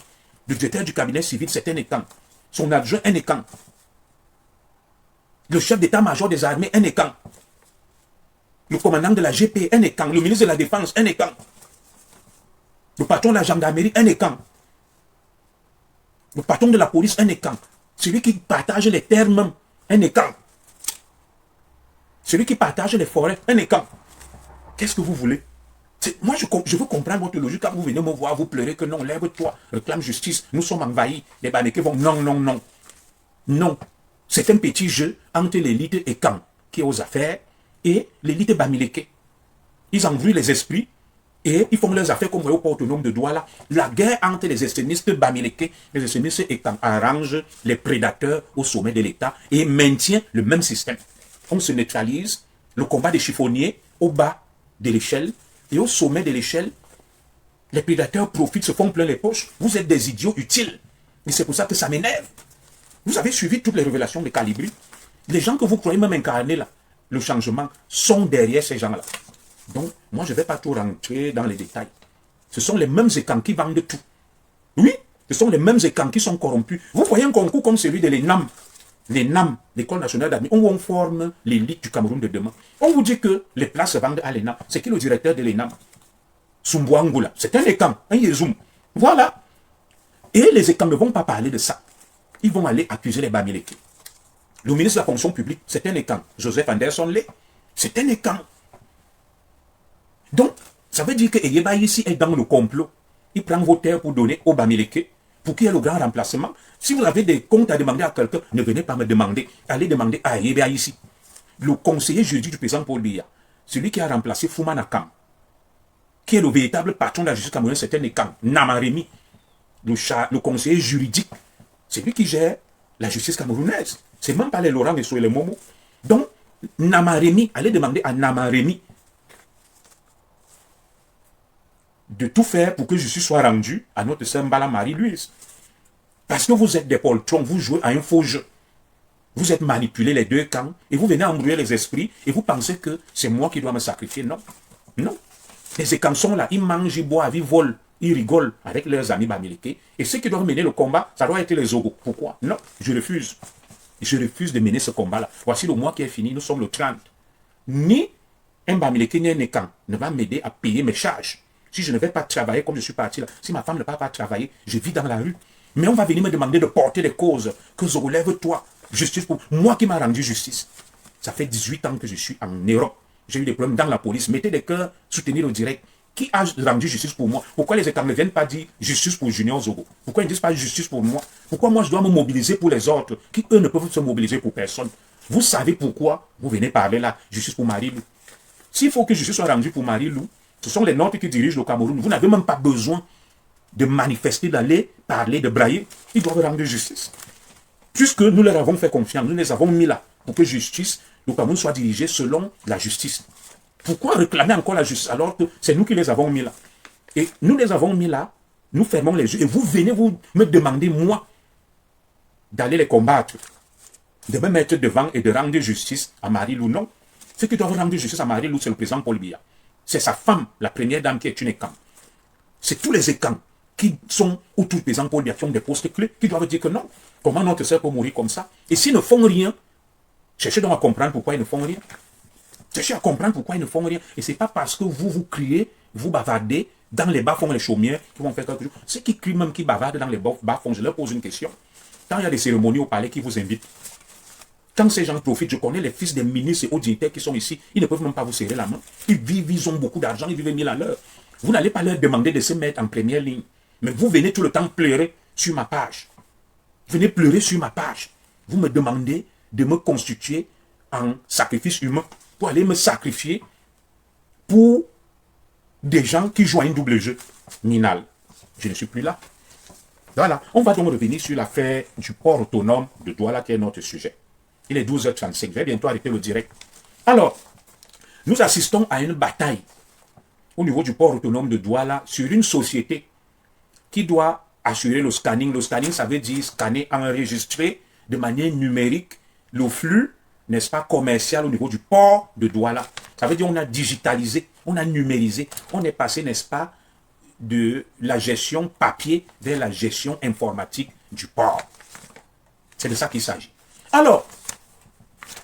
Le directeur du cabinet civil, c'est un Ekang. Son adjoint, un Ekang. Le chef d'état-major des armées, un Ekang. Le commandant de la GP, un Ekang. Le ministre de la Défense, un Ekang. Le patron de la gendarmerie, un Ekang. Le patron de la police, un Ekang. Celui qui partage les terres même, un Ekang. Celui qui partage les forêts, un Ekang. Qu'est-ce que vous voulez? Moi, je veux comprendre votre logique. Quand vous venez me voir, vous pleurez que non, lève-toi, réclame justice, nous sommes envahis. Les Bamileke vont, non, non, non. Non. C'est un petit jeu entre l'élite Ekang, qui est aux affaires, et l'élite Bamileke. Ils embrouillent les esprits, et ils font leurs affaires comme au port autonome de Douala. La guerre entre les extrémistes Bamileke et les extrémistes Ekang arrange les prédateurs au sommet de l'État et maintient le même système. On se neutralise, le combat des chiffonniers au bas de l'échelle, et au sommet de l'échelle, les prédateurs profitent, se font plein les poches. Vous êtes des idiots utiles. Et c'est pour ça que ça m'énerve. Vous avez suivi toutes les révélations de Calibri. Les gens que vous croyez même incarner là, le changement, sont derrière ces gens-là. Donc, moi, je ne vais pas tout rentrer dans les détails. Ce sont les mêmes Ekang qui vendent tout. Oui, ce sont les mêmes Ekang qui sont corrompus. Vous voyez un concours comme celui de l'ENAM, l'École nationale d'administration, où on forme l'élite du Cameroun de demain. On vous dit que les places se vendent à l'ENAM. C'est qui le directeur de l'ENAM? Sumbuangula. C'est un Ekang, un Yezoum. Voilà. Et les Ekang ne vont pas parler de ça. Ils vont aller accuser les Bamileke. Le ministre de la fonction publique, c'est un Ekang. Joseph Anderson Lé, c'est un Ekang. Donc, ça veut dire que Eyeba ici est dans le complot. Il prend vos terres pour donner aux Bamileke, pour qu'il y ait le grand remplacement. Si vous avez des comptes à demander à quelqu'un, ne venez pas me demander. Allez demander à Eyeba ici. Le conseiller juridique du président Paul Biya, celui qui a remplacé Fouman Akam, qui est le véritable patron de la justice camerounaise, c'est un Ekang. Namaremi, le conseiller juridique, c'est lui qui gère la justice camerounaise. C'est même pas les Laurent et les Momo. Donc, Namaremi, allez demander à Namaremi. de tout faire pour que justice soit rendue à notre sœur Mbala Marie-Louise. Parce que vous êtes des poltrons, vous jouez à un faux jeu. Vous êtes manipulés les deux camps et vous venez embrouiller les esprits et vous pensez que c'est moi qui dois me sacrifier. Non. Non. Les écans sont là, ils mangent, ils boivent, ils volent, ils rigolent avec leurs amis bamileke. Et ceux qui doivent mener le combat, ça doit être les Ogos. Pourquoi? Non, je refuse. Je refuse de mener ce combat-là. Voici le mois qui est fini, nous sommes le 30. Ni un bamileke ni un écan ne va m'aider à payer mes charges. Si je ne vais pas travailler comme je suis parti là, si ma femme ne va pas travailler, je vis dans la rue. Mais on va venir me demander de porter des causes, que je relève-toi. Justice pour moi qui m'a rendu justice. Ça fait 18 ans que je suis en Europe. J'ai eu des problèmes dans la police. Mettez des cœurs, soutenir le direct. Qui a rendu justice pour moi? Pourquoi les États ne viennent pas dire justice pour Junior Zogo? Pourquoi ils ne disent pas justice pour moi? Pourquoi moi je dois me mobiliser pour les autres qui eux ne peuvent se mobiliser pour personne? Vous savez pourquoi vous venez parler là, justice pour Marie-Lou? S'il faut que justice soit rendue pour Marie-Lou, ce sont les nôtres qui dirigent le Cameroun. Vous n'avez même pas besoin de manifester, d'aller parler, de brailler. Ils doivent rendre justice. Puisque nous leur avons fait confiance, nous les avons mis là pour que justice, le Cameroun soit dirigé selon la justice. Pourquoi réclamer encore la justice alors que c'est nous qui les avons mis là? Et nous les avons mis là, nous fermons les yeux et vous venez vous me demander, moi, d'aller les combattre, de me mettre devant et de rendre justice à Marie-Lou. Non. Ceux qui doivent rendre justice à Marie-Lou, c'est le président Paul Biya. C'est sa femme, la première dame qui est une écan. C'est tous les écans qui sont autour du président Paul Biya, qui ont des postes clés, qui doivent dire que non. Comment notre sœur peut mourir comme ça? Et s'ils ne font rien, cherchez donc à comprendre pourquoi ils ne font rien. Cherchez à comprendre pourquoi ils ne font rien. Et ce n'est pas parce que vous criez, vous bavardez, dans les bas-fonds, les chaumières, qui vont faire quelque chose. Ceux qui crient même, qui bavardent dans les bas-fonds, je leur pose une question. Quand il y a des cérémonies au palais qui vous invitent, quand ces gens profitent, je connais les fils des ministres et hauts dignitaires qui sont ici, ils ne peuvent même pas vous serrer la main. Ils vivent, ils ont beaucoup d'argent, ils vivent 1000 à l'heure. Vous n'allez pas leur demander de se mettre en première ligne. Mais vous venez tout le temps pleurer sur ma page. Venez pleurer sur ma page. Vous me demandez de me constituer en sacrifice humain pour aller me sacrifier pour des gens qui jouent à un double jeu minal. Je ne suis plus là. Voilà. On va donc revenir sur l'affaire du port autonome de Douala qui est notre sujet. Il est 12h35. Je vais bientôt arrêter le direct. Alors, nous assistons à une bataille au niveau du port autonome de Douala sur une société qui doit assurer le scanning. Le scanning, ça veut dire scanner, enregistrer de manière numérique le flux, n'est-ce pas, commercial au niveau du port de Douala. Ça veut dire qu'on a digitalisé, on a numérisé, on est passé, n'est-ce pas, de la gestion papier vers la gestion informatique du port. C'est de ça qu'il s'agit. Alors,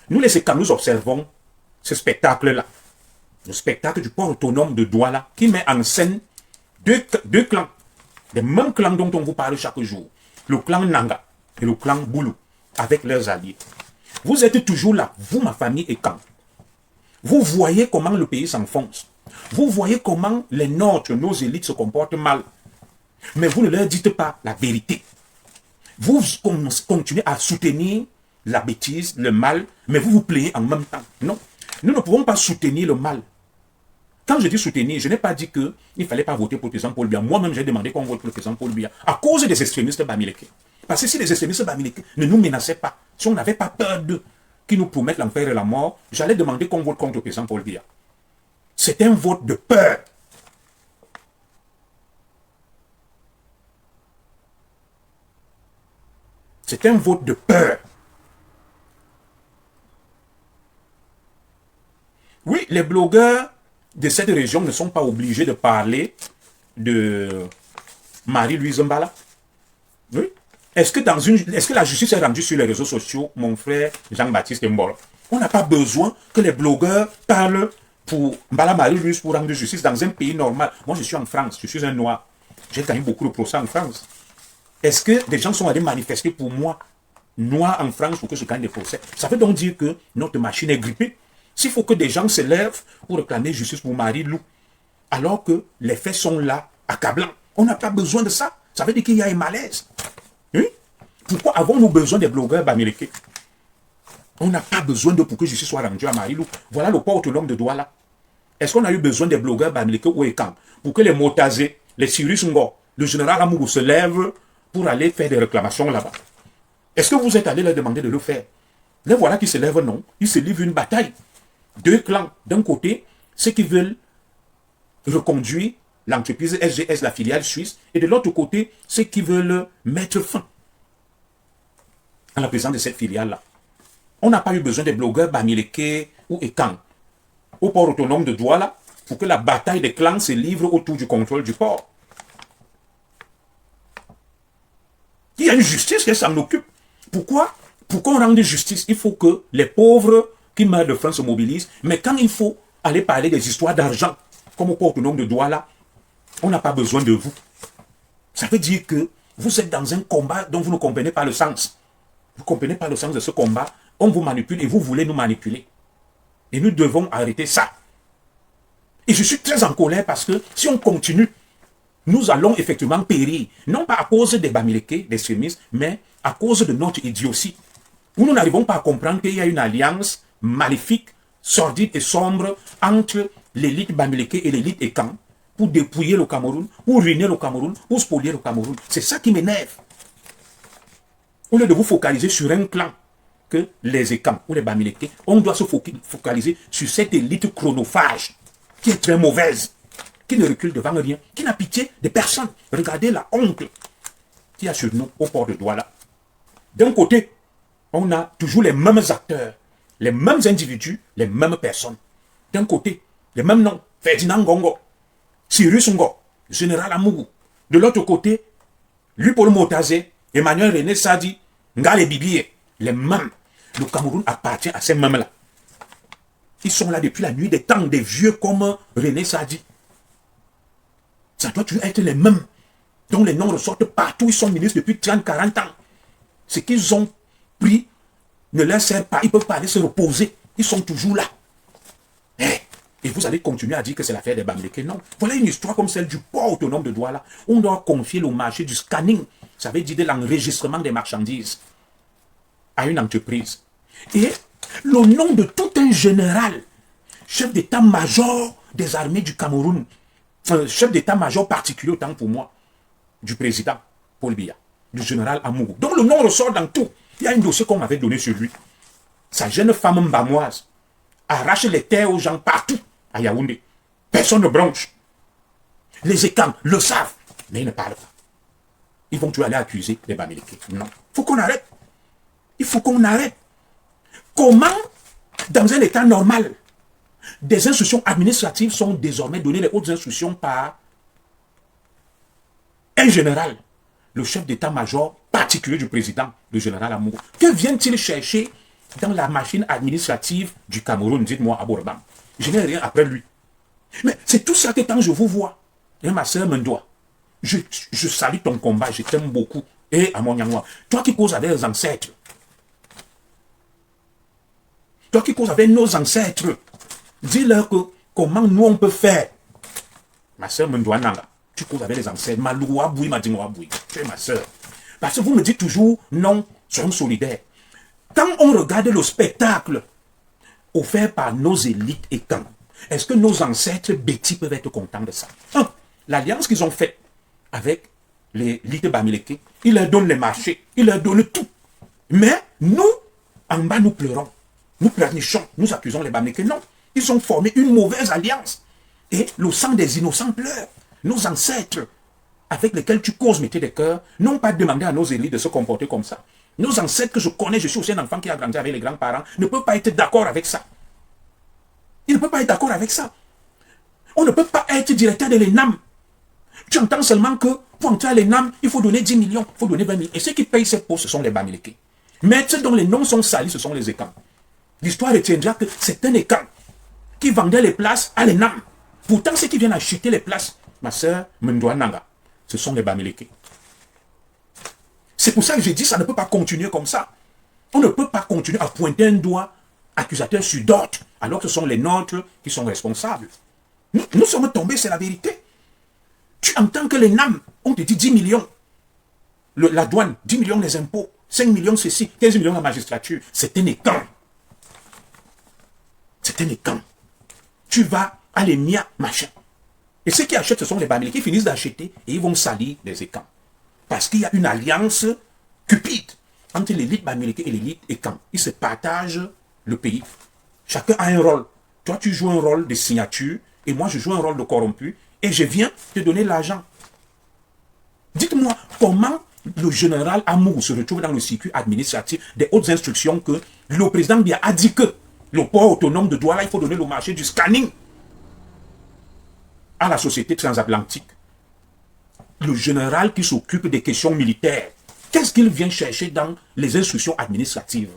nous, quand nous observons ce spectacle-là, le spectacle du port autonome de Douala, qui met en scène deux clans, les mêmes clans dont on vous parle chaque jour, le clan Nanga et le clan Boulou, avec leurs alliés. Vous êtes toujours là, vous, ma famille et quand. Vous voyez comment le pays s'enfonce. Vous voyez comment les nôtres, nos élites se comportent mal. Mais vous ne leur dites pas la vérité. Vous continuez à soutenir la bêtise, le mal, mais vous vous plaignez en même temps. Non, nous ne pouvons pas soutenir le mal. Quand je dis soutenir, je n'ai pas dit qu'il ne fallait pas voter pour le président Paul Biya. Moi-même, j'ai demandé qu'on vote pour le président Paul Biya à cause des extrémistes bamileke. Parce que si les extrémistes bamileke ne nous menaçaient pas, si on n'avait pas peur d'eux, qui nous promettent l'enfer et la mort, j'allais demander qu'on vote contre le président Paul Biya. C'est un vote de peur. C'est un vote de peur. Oui, les blogueurs de cette région ne sont pas obligés de parler de Marie-Louise Mbala. Oui. Est-ce que la justice est rendue sur les réseaux sociaux, mon frère Jean-Baptiste Mbolo? On n'a pas besoin que les blogueurs parlent pour Mbala Marie-Louise pour rendre justice dans un pays normal. Moi, je suis en France, je suis un noir. J'ai gagné beaucoup de procès en France. Est-ce que des gens sont allés manifester pour moi, noir en France, pour que je gagne des procès? Ça veut donc dire que notre machine est grippée. S'il faut que des gens se lèvent pour réclamer justice pour Marie-Lou, alors que les faits sont là, accablants, on n'a pas besoin de ça. Ça veut dire qu'il y a un malaise. Oui? Pourquoi avons-nous besoin des blogueurs bamileke? On n'a pas besoin de pour que justice soit rendue à Marie-Lou. Voilà le port autonome de Douala. Est-ce qu'on a eu besoin des blogueurs bamileke ou Ekan pour que les Motazé, les Cyrus Ngo, le général Amourou se lèvent pour aller faire des réclamations là-bas? Est-ce que vous êtes allé leur demander de le faire? Les voilà qui se lèvent, non. Ils se livrent une bataille. Deux clans. D'un côté, ceux qui veulent reconduire l'entreprise SGS, la filiale suisse, et de l'autre côté, ceux qui veulent mettre fin à la présence de cette filiale-là. On n'a pas eu besoin des blogueurs Bamileke ou Ekan au port autonome de Douala pour que la bataille des clans se livre autour du contrôle du port. Il y a une justice qui s'en occupe. Pourquoi? Pour qu'on rende justice, il faut que les pauvres qui meurent de faim se mobilisent. Mais quand il faut aller parler des histoires d'argent, comme au port autonome de Douala, on n'a pas besoin de vous. Ça veut dire que vous êtes dans un combat dont vous ne comprenez pas le sens. Vous ne comprenez pas le sens de ce combat. On vous manipule et vous voulez nous manipuler. Et nous devons arrêter ça. Et je suis très en colère parce que si on continue, nous allons effectivement périr. Non pas à cause des Bamileke, des extrémistes, mais à cause de notre idiotie. Où nous n'arrivons pas à comprendre qu'il y a une alliance maléfique, sordide et sombre entre l'élite Bamileke et l'élite Ekan pour dépouiller le Cameroun, pour ruiner le Cameroun, pour spolier le Cameroun. C'est ça qui m'énerve. Au lieu de vous focaliser sur un clan, que les Ekan ou les Bamileke, on doit se focaliser sur cette élite chronophage qui est très mauvaise, qui ne recule devant rien, qui n'a pitié de personne. Regardez la honte qu'il y a sur nous au port de Douala. D'un côté, on a toujours les mêmes acteurs, les mêmes individus, les mêmes personnes. D'un côté, les mêmes noms, Ferdinand Ngongo, Cyrus Ngo, Général Amougou. De l'autre côté, Lupol Motazé, Emmanuel René Sadi, Ngale Bibiye, les mêmes. Le Cameroun appartient à ces mêmes-là. Ils sont là depuis la nuit des temps, des vieux comme René Sadi. Ça doit toujours être les mêmes, dont les noms ressortent partout. Ils sont ministres depuis 30, 40 ans. Ce qu'ils ont pris ne leur sert pas. Ils ne peuvent pas aller se reposer. Ils sont toujours là. Et vous allez continuer à dire que c'est l'affaire des Bamileke. Non. Voilà une histoire comme celle du port autonome de Douala. On doit confier le marché du scanning, ça veut dire de l'enregistrement des marchandises, à une entreprise. Et le nom de tout un général, chef d'état-major des armées du Cameroun, chef d'état-major particulier autant pour moi, du président Paul Biya, du général Amougou. Donc le nom ressort dans tout. Il y a un dossier qu'on m'avait donné sur lui. Sa jeune femme mbamoise arrache les terres aux gens partout à Yaoundé. Personne ne bronche. Les Ekan le savent, mais ils ne parlent pas. Ils vont toujours aller accuser les Bamileke. Non. Il faut qu'on arrête. Il faut qu'on arrête. Comment, dans un état normal, des instructions administratives sont désormais données, les hautes instructions, par un général, le chef d'état-major particulier du président, le général Amougou. Que vient-il chercher dans la machine administrative du Cameroun? Dites-moi, à Bourban. Je n'ai rien après lui. Mais c'est tout ça que quand je vous vois, et ma soeur Mendoa, je salue ton combat, je t'aime beaucoup. Et à mon Yangwa, toi qui causes avec les ancêtres, toi qui causes avec nos ancêtres, dis-leur que comment nous on peut faire. Ma soeur Mendoa Nanga, tu causes avec les ancêtres, ma loi bouille, ma dingwa bouille. Tu es ma soeur. Parce que vous me dites toujours, non, soyons solidaires. Quand on regarde le spectacle offert par nos élites et quand, est-ce que nos ancêtres bêtis peuvent être contents de ça? L'alliance qu'ils ont faite avec les élites Bamileke, ils leur donnent les marchés, ils leur donnent tout. Mais nous, en bas, nous pleurons. Nous pleurnichons, nous accusons les Bamileke. Non, ils ont formé une mauvaise alliance. Et le sang des innocents pleure. Nos ancêtres, avec lesquels tu causes métier des cœurs, n'ont pas demandé à nos élites de se comporter comme ça. Nos ancêtres que je connais, je suis aussi un enfant qui a grandi avec les grands-parents, ne peuvent pas être d'accord avec ça. Ils ne peuvent pas être d'accord avec ça. On ne peut pas être directeur de l'ENAM. Tu entends seulement que pour entrer à l'ENAM, il faut donner 10 millions, il faut donner 20 millions. Et ceux qui payent ces postes, ce sont les Bamileke. Mais ceux dont les noms sont salis, ce sont les Ekan. L'histoire retiendra que c'est un Ekan qui vendait les places à l'ENAM. Pourtant, ceux qui viennent acheter les places, ma soeur Mendoa Nanga, ce sont les Bamileke. C'est pour ça que j'ai dit ça ne peut pas continuer comme ça. On ne peut pas continuer à pointer un doigt accusateur sur d'autres, alors que ce sont les nôtres qui sont responsables. Nous sommes tombés, c'est la vérité. Tu entends que les NAM, on te dit 10 millions. La douane, 10 millions les impôts, 5 millions ceci, 15 millions la magistrature. C'est un écran. C'est un écran. Tu vas à l'EMIA, machin. Et ceux qui achètent, ce sont les Bamileke qui finissent d'acheter et ils vont salir des écrans. Parce qu'il y a une alliance cupide entre l'élite Bamileke et l'élite Ekan. Ils se partagent le pays. Chacun a un rôle. Toi, tu joues un rôle de signature et moi, je joue un rôle de corrompu. et je viens te donner l'argent. Dites-moi comment le général Amour se retrouve dans le circuit administratif des hautes instructions que le président Biya a dit que le port autonome de Douala, il faut donner le marché du scanning à la société transatlantique. Le général qui s'occupe des questions militaires, qu'est-ce qu'il vient chercher dans les instructions administratives?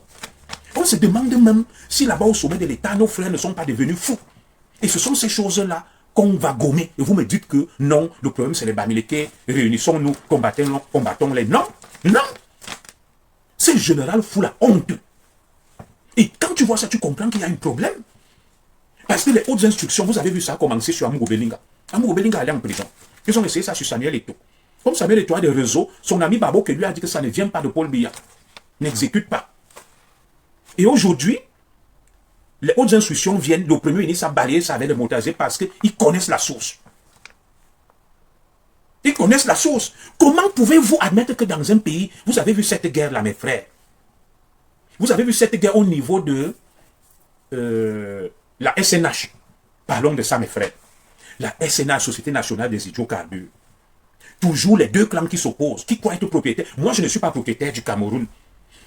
On se demande même si là-bas au sommet de l'État, nos frères ne sont pas devenus fous. Et ce sont ces choses-là qu'on va gommer. Et vous me dites que non, le problème c'est les Bamileke, réunissons-nous, combattons-les. Non, non. Ce général fout la honte. Et quand tu vois ça, tu comprends qu'il y a un problème. Parce que les hautes instructions, vous avez vu ça commencer sur Amour Belinga. Amour Belinga allait en prison. Ils ont essayé ça sur Samuel Eto'o. Comme Samuel Eto'o a des réseaux, son ami Babo qui lui a dit que ça ne vient pas de Paul Biya. N'exécute pas. Et aujourd'hui, les hautes instructions viennent, le premier ministre a balayé ça avec le Moutazé parce qu'ils connaissent la source. Ils connaissent la source. Comment pouvez-vous admettre que dans un pays, vous avez vu cette guerre-là, mes frères? Vous avez vu cette guerre au niveau de la SNH. Parlons de ça, mes frères. La SNH, Société Nationale des Hydrocarbures. Toujours les deux clans qui s'opposent, qui croient être propriétaires. Moi, je ne suis pas propriétaire du Cameroun.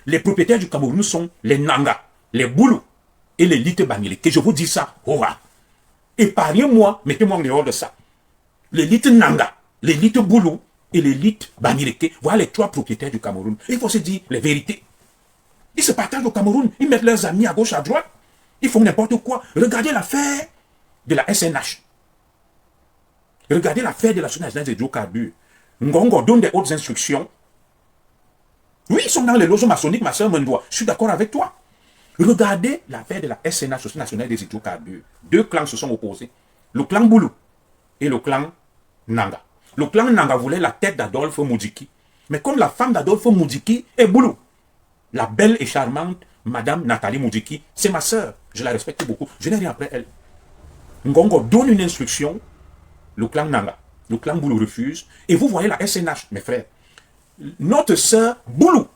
Les propriétaires du Cameroun sont les Nanga, les Boulou et les Lite Bamileke. Je vous dis ça, épargnez-moi, mettez-moi en dehors de ça. Les Lite Nanga, les Lite Boulou et les Lite Bamileke, voilà les trois propriétaires du Cameroun. Il faut se dire les vérités. Ils se partagent au Cameroun, ils mettent leurs amis à gauche, à droite. Ils font n'importe quoi. Regardez l'affaire de la SNH. Regardez l'affaire de la Société Nationale des Hydrocarbures. Ngongo donne des hautes instructions. Oui, ils sont dans les loges maçonniques, ma soeur Mendoa. Je suis d'accord avec toi. Regardez l'affaire de la SNH, Société Nationale des Hydrocarbures. Deux clans se sont opposés. Le clan Boulou et le clan Nanga. Le clan Nanga voulait la tête d'Adolphe Moudjiki. Mais comme la femme d'Adolphe Moudjiki est Boulou, la belle et charmante Madame Nathalie Moudjiki, c'est ma soeur. Je la respecte beaucoup. Je n'ai rien après elle. Ngongo donne une instruction. Le clan Nanga, le clan Boulou refuse. Et vous voyez la SNH, mes frères. Notre sœur Boulou,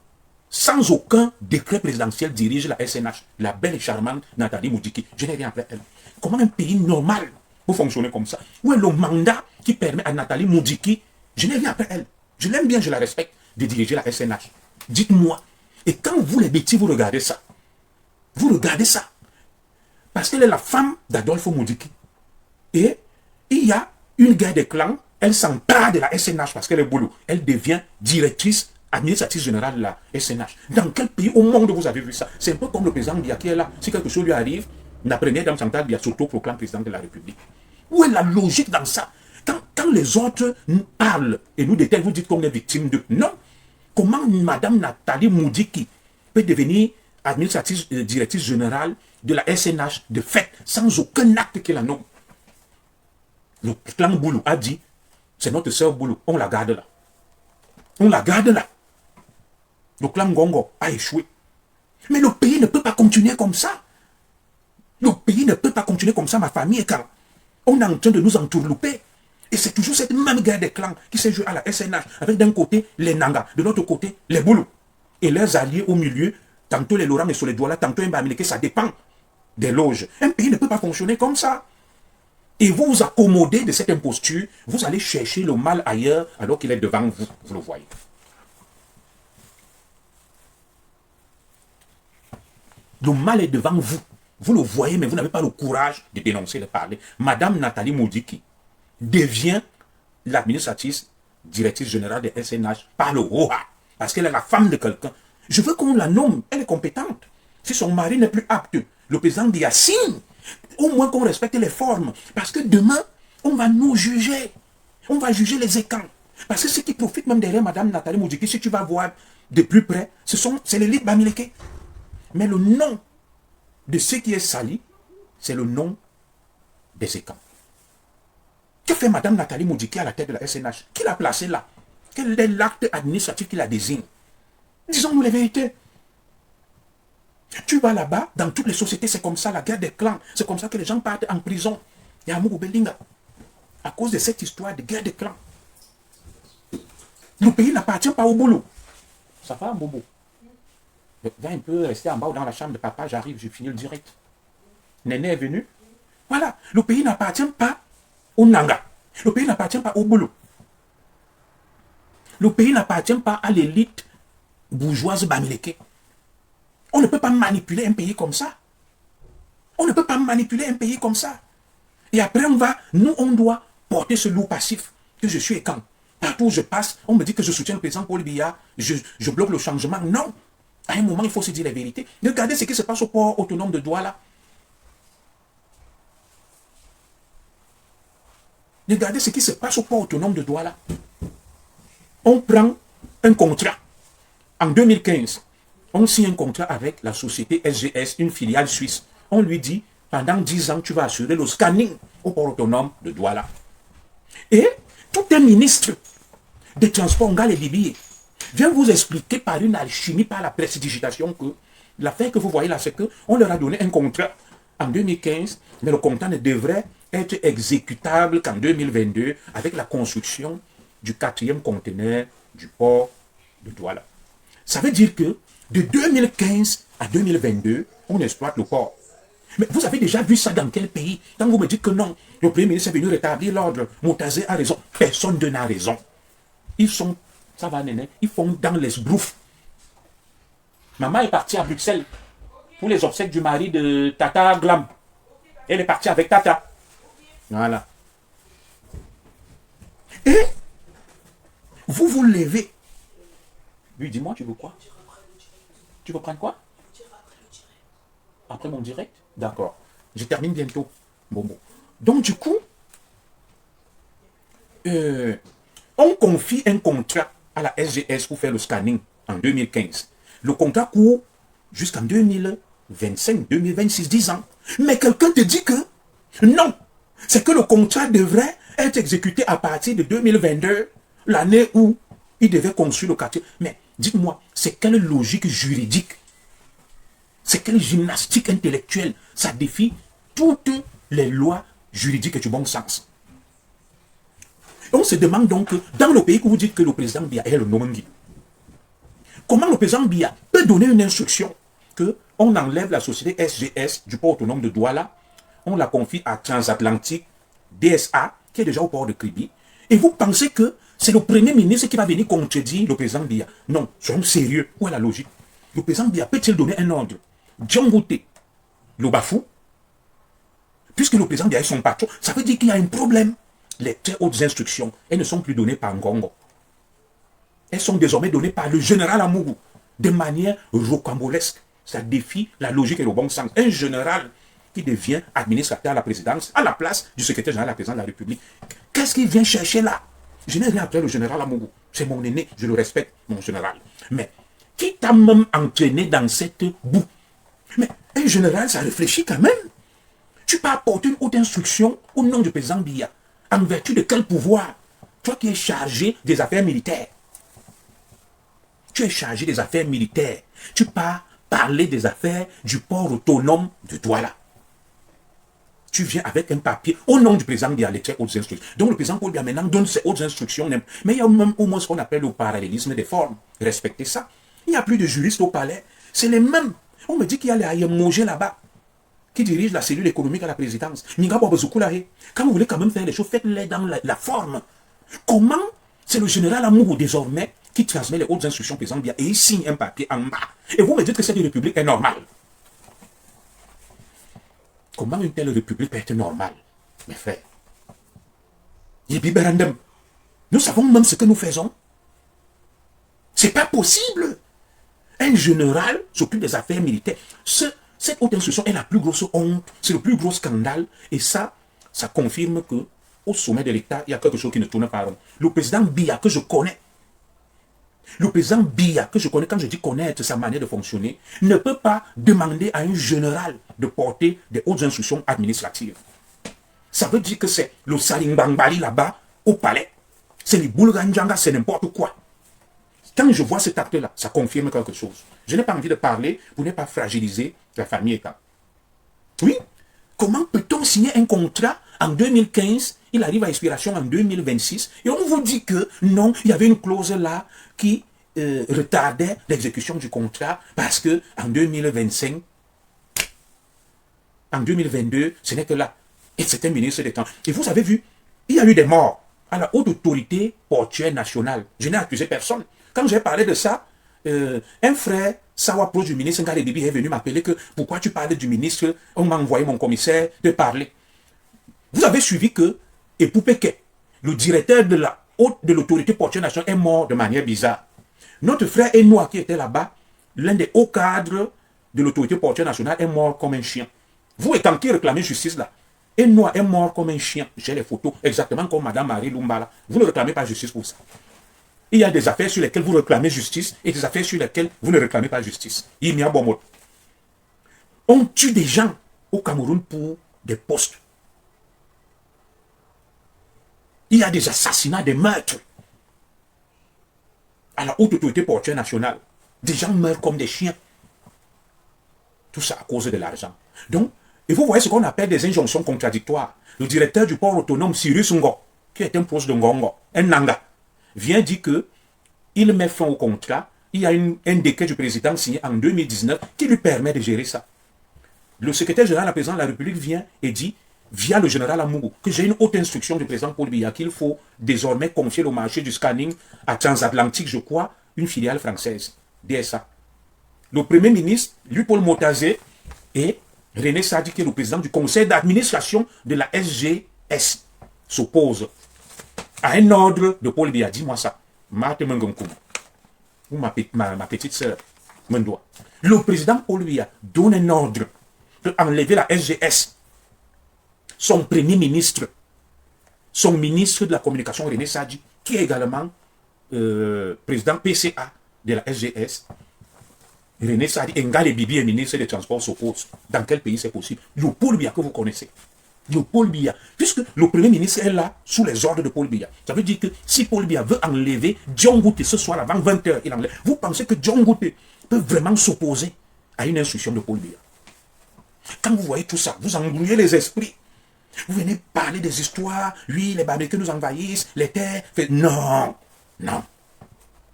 sans aucun décret présidentiel, dirige la SNH. La belle et charmante Nathalie Moudjiki. Je n'ai rien après elle. Comment un pays normal peut fonctionner comme ça? Où est le mandat qui permet à Nathalie Moudjiki, je n'ai rien après elle. Je l'aime bien, je la respecte, de diriger la SNH. Dites-moi. Et quand vous les bêtis, vous regardez ça. Vous regardez ça. Parce qu'elle est la femme d'Adolphe Moudjiki. Et il y a une guerre des clans, elle s'empare de la SNH parce qu'elle est Boulou. Elle devient directrice administrative générale de la SNH. Dans quel pays au monde vous avez vu ça? C'est un peu comme le président Biya qui est là. Si quelque chose lui arrive, la première dame Chantal Biya s'auto-proclame président de la République. Où est la logique dans ça? Quand les autres nous parlent et nous déteignent, vous dites qu'on est victime de... Non. Comment Madame Nathalie Moudjiki peut devenir directrice générale de la SNH de fait, sans aucun acte qui la nomme? Le clan Boulou a dit, c'est notre sœur Boulou, on la garde là. On la garde là. Le clan Ngongo a échoué. Mais le pays ne peut pas continuer comme ça. Le pays ne peut pas continuer comme ça, ma famille, quand on est en train de nous entourlouper. Et c'est toujours cette même guerre des clans qui s'est jouée à la SNH, avec d'un côté les Nanga, de l'autre côté les Boulou. Et leurs alliés au milieu, tantôt les Laurent et sur les doigts là, tantôt les Bamileke, ça dépend des loges. Un pays ne peut pas fonctionner comme ça. Et vous vous accommodez de cette imposture, vous allez chercher le mal ailleurs alors qu'il est devant vous, vous le voyez. Le mal est devant vous, vous le voyez, mais vous n'avez pas le courage de dénoncer, de parler. Madame Nathalie Moudjiki devient l'administratrice, directrice générale de SNH par le Roha, parce qu'elle est la femme de quelqu'un. Je veux qu'on la nomme, elle est compétente. Si son mari n'est plus apte, le président Biya signe. Au moins qu'on respecte les formes. Parce que demain, on va nous juger. On va juger les écans. Parce que ceux qui profitent même derrière Madame Nathalie Moudjiki, si tu vas voir de plus près, c'est l'élite Bamileke. Mais le nom de ce qui est sali, c'est le nom des écans. Que fait Madame Nathalie Moudjiki à la tête de la SNH? Qui l'a placée là? Quel est l'acte administratif qui la désigne? Disons-nous les vérités. Tu vas là-bas, dans toutes les sociétés, c'est comme ça, la guerre des clans. C'est comme ça que les gens partent en prison. Il y a Amour Belinga. À cause de cette histoire de guerre des clans. Le pays n'appartient pas au boulot. Ça va, Bobo? Va un peu rester en bas ou dans la chambre de papa, j'arrive, je finis le direct. Néné est venu. Voilà, le pays n'appartient pas au Nanga. Le pays n'appartient pas au boulot. Le pays n'appartient pas à l'élite bourgeoise bamileke. On ne peut pas manipuler un pays comme ça. On ne peut pas manipuler un pays comme ça. Et après, on doit porter ce lourd passif que je suis et quand. Partout où je passe, on me dit que je soutiens le président Paul Biya, je bloque le changement. Non. À un moment, il faut se dire la vérité. Regardez ce qui se passe au port autonome de Douala. Regardez ce qui se passe au port autonome de Douala. On prend un contrat. En 2015, on signe un contrat avec la société SGS, une filiale suisse. On lui dit, pendant 10 ans, tu vas assurer le scanning au port autonome de Douala. Et tout un ministre des Transports, Ngal et Libié, vient vous expliquer par une alchimie, par la prestidigitation, que l'affaire que vous voyez là, c'est qu'on leur a donné un contrat en 2015, mais le contrat ne devrait être exécutable qu'en 2022 avec la construction du 4e conteneur du port de Douala. Ça veut dire que de 2015 à 2022, on exploite le port. Mais vous avez déjà vu ça dans quel pays? Quand vous me dites que non, le Premier ministre est venu rétablir l'ordre, Moutazé a raison, personne n'a raison. Ils sont, ça va néné, ils font dans les broufs. Maman est partie à Bruxelles pour les obsèques du mari de Tata Glam. Elle est partie avec Tata. Voilà. Et vous vous levez. Oui, dis-moi, tu veux quoi? Tu veux prendre quoi? Après mon direct? D'accord. Je termine bientôt. Bon. Donc, du coup, on confie un contrat à la SGS pour faire le scanning en 2015. Le contrat court jusqu'en 2025, 2026, 10 ans. Mais quelqu'un te dit que non, c'est que le contrat devrait être exécuté à partir de 2022, l'année où il devait construire le quartier. Mais dites-moi, c'est quelle logique juridique? C'est quelle gymnastique intellectuelle? Ça défie toutes les lois juridiques et du bon sens. Et on se demande donc, dans le pays que vous dites que le président Biya est le Nomangi, comment le président Biya peut donner une instruction qu'on enlève la société SGS du port autonome de Douala, on la confie à Transatlantique DSA, qui est déjà au port de Kribi, et vous pensez que c'est le premier ministre qui va venir contredire le président Biya? Non, soyons sérieux. Où est la logique? Le président Biya peut-il donner un ordre? Djangote le bafoue, puisque le président Biya est son patron, ça veut dire qu'il y a un problème. Les très hautes instructions, elles ne sont plus données par Ngongo. Elles sont désormais données par le général Amougou, de manière rocambolesque. Ça défie la logique et le bon sens. Un général qui devient administrateur à la présidence, à la place du secrétaire général de la présidence de la République. Qu'est-ce qu'il vient chercher là? Je n'ai rien après le général Amougou. C'est mon aîné, je le respecte, mon général. Mais qui t'a même entraîné dans cette boue? Mais un général, ça réfléchit quand même. Tu peux apporter une haute instruction au nom du président Biya. En vertu de quel pouvoir? Toi qui es chargé des affaires militaires. Tu es chargé des affaires militaires. Tu pars parler des affaires du port autonome de Douala. Tu viens avec un papier au nom du président Biya, les très hautes instructions. Donc le président Paul Biya maintenant donne ses hautes instructions. Mais il y a même au moins ce qu'on appelle le parallélisme des formes. Respectez ça. Il n'y a plus de juristes au palais. C'est les mêmes. On me dit qu'il y a les Ayemogé là-bas, qui dirige la cellule économique à la présidence. Quand vous voulez quand même faire les choses, faites-les dans la forme. Comment? C'est le général Amougou désormais qui transmet les hautes instructions au président Biya et il signe un papier en bas. Et vous me dites que cette république est normale. Comment une telle république peut être normale? Mes frères, nous savons même ce que nous faisons. C'est pas possible. Un général s'occupe des affaires militaires. Cette haute instruction est la plus grosse honte, c'est le plus gros scandale. Et ça confirme que au sommet de l'État, il y a quelque chose qui ne tourne pas rond. Le président Biya que je connais, quand je dis connaître sa manière de fonctionner, ne peut pas demander à un général de porter des hautes instructions administratives. Ça veut dire que c'est le Salimbangbali là-bas, au palais. C'est les Boulganjanga, c'est n'importe quoi. Quand je vois cet acte-là, ça confirme quelque chose. Je n'ai pas envie de parler pour ne pas fragiliser la famille État. Oui, comment peut-on signer un contrat en 2015, il arrive à expiration en 2026, et on vous dit que non, il y avait une clause là qui retardait l'exécution du contrat parce que en 2025, en 2022, ce n'est que là. Et c'est un ministre des temps. Et vous avez vu, Il y a eu des morts à la haute autorité portuaire nationale. Je n'ai accusé personne. Quand j'ai parlé de ça, un frère, Sawa proche du ministre Ngale Bibi est venu m'appeler que pourquoi tu parlais du ministre, on m'a envoyé mon commissaire de parler. Vous avez suivi que Epoupeke, le directeur de la haute de l'autorité portuaire nationale, est mort de manière bizarre. Notre frère Enoa qui était là-bas, l'un des hauts cadres de l'autorité portuaire nationale, est mort comme un chien. Vous étant qui réclamez justice là, Enoa est mort comme un chien. J'ai les photos, exactement comme Madame Marie Lumbala. Vous ne réclamez pas justice pour ça. Il y a des affaires sur lesquelles vous réclamez justice et des affaires sur lesquelles vous ne réclamez pas justice. Il y a bon mot. On tue des gens au Cameroun pour des postes. Il y a des assassinats, des meurtres. À la haute autorité portuaire nationale, des gens meurent comme des chiens. Tout ça à cause de l'argent. Donc, et vous voyez ce qu'on appelle des injonctions contradictoires. Le directeur du port autonome, Cyrus Ngo, qui est un proche de Ngongo, un Nanga, vient dire que il met fin au contrat. Il y a un décret du président signé en 2019 qui lui permet de gérer ça. Le secrétaire général, la présidente de la République, vient et dit, via le général Amougou, que j'ai une haute instruction du président Paul Biya qu'il faut désormais confier le marché du scanning à Transatlantique, je crois, une filiale française, DSA. Le premier ministre, Louis-Paul Motazé, et René Sadi, qui est le président du conseil d'administration de la SGS, s'opposent à un ordre de Paul Biya. Dis-moi ça. Marthe Mengonkoum, ou ma petite sœur, Mendoa. Le président Paul Biya donne un ordre d'enlever la SGS. Son premier ministre, son ministre de la communication, René Sadi, qui est également président PCA de la SGS, René Sadi, Ngale Bibi est ministre des Transports s'oppose. Dans quel pays c'est possible? Le Paul Biya que vous connaissez. Le Paul Biya. Puisque le premier ministre est là sous les ordres de Paul Biya. Ça veut dire que si Paul Biya veut enlever John Gouté ce soir avant 20h, il enlève. Vous pensez que John Gouté peut vraiment s'opposer à une instruction de Paul Biya? Quand vous voyez tout ça, vous embrouillez les esprits. Vous venez parler des histoires, oui, les barbecues nous envahissent, les terres. Non, non.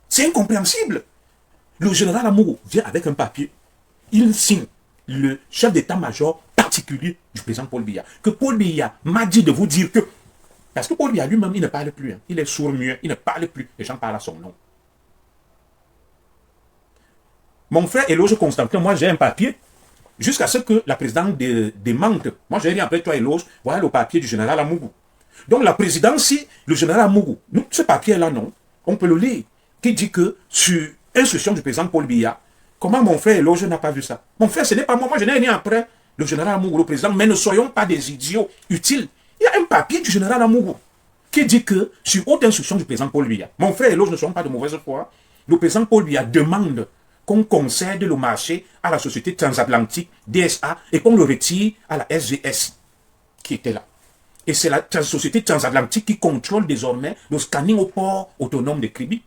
C'est incompréhensible. Le général Amougou vient avec un papier. Il signe le chef d'état-major particulier du président Paul Biya. Que Paul Biya m'a dit de vous dire que. Parce que Paul Biya lui-même, il ne parle plus. Hein. Il est sourd-muet, il ne parle plus. Les gens parlent à son nom. Mon frère Eloge Constantin, moi j'ai un papier. Jusqu'à ce que la présidente démente. Moi, j'ai dit après toi, Eloge, voilà le papier du général Amougou. Donc, la présidence, si le général Amougou, nous, ce papier-là, non, on peut le lire, qui dit que, sur instruction du président Paul Biya, comment mon frère Eloge n'a pas vu ça? Mon frère, ce n'est pas moi, moi, je n'ai rien après le général Amougou, le président, mais ne soyons pas des idiots utiles. Il y a un papier du général Amougou qui dit que, sur haute instruction du président Paul Biya, mon frère Eloge ne soyons pas de mauvaise foi, le président Paul Biya demande qu'on concède le marché à la société transatlantique DSA et qu'on le retire à la SGS qui était là. Et c'est la société transatlantique qui contrôle désormais le scanning au port autonome de Kribi.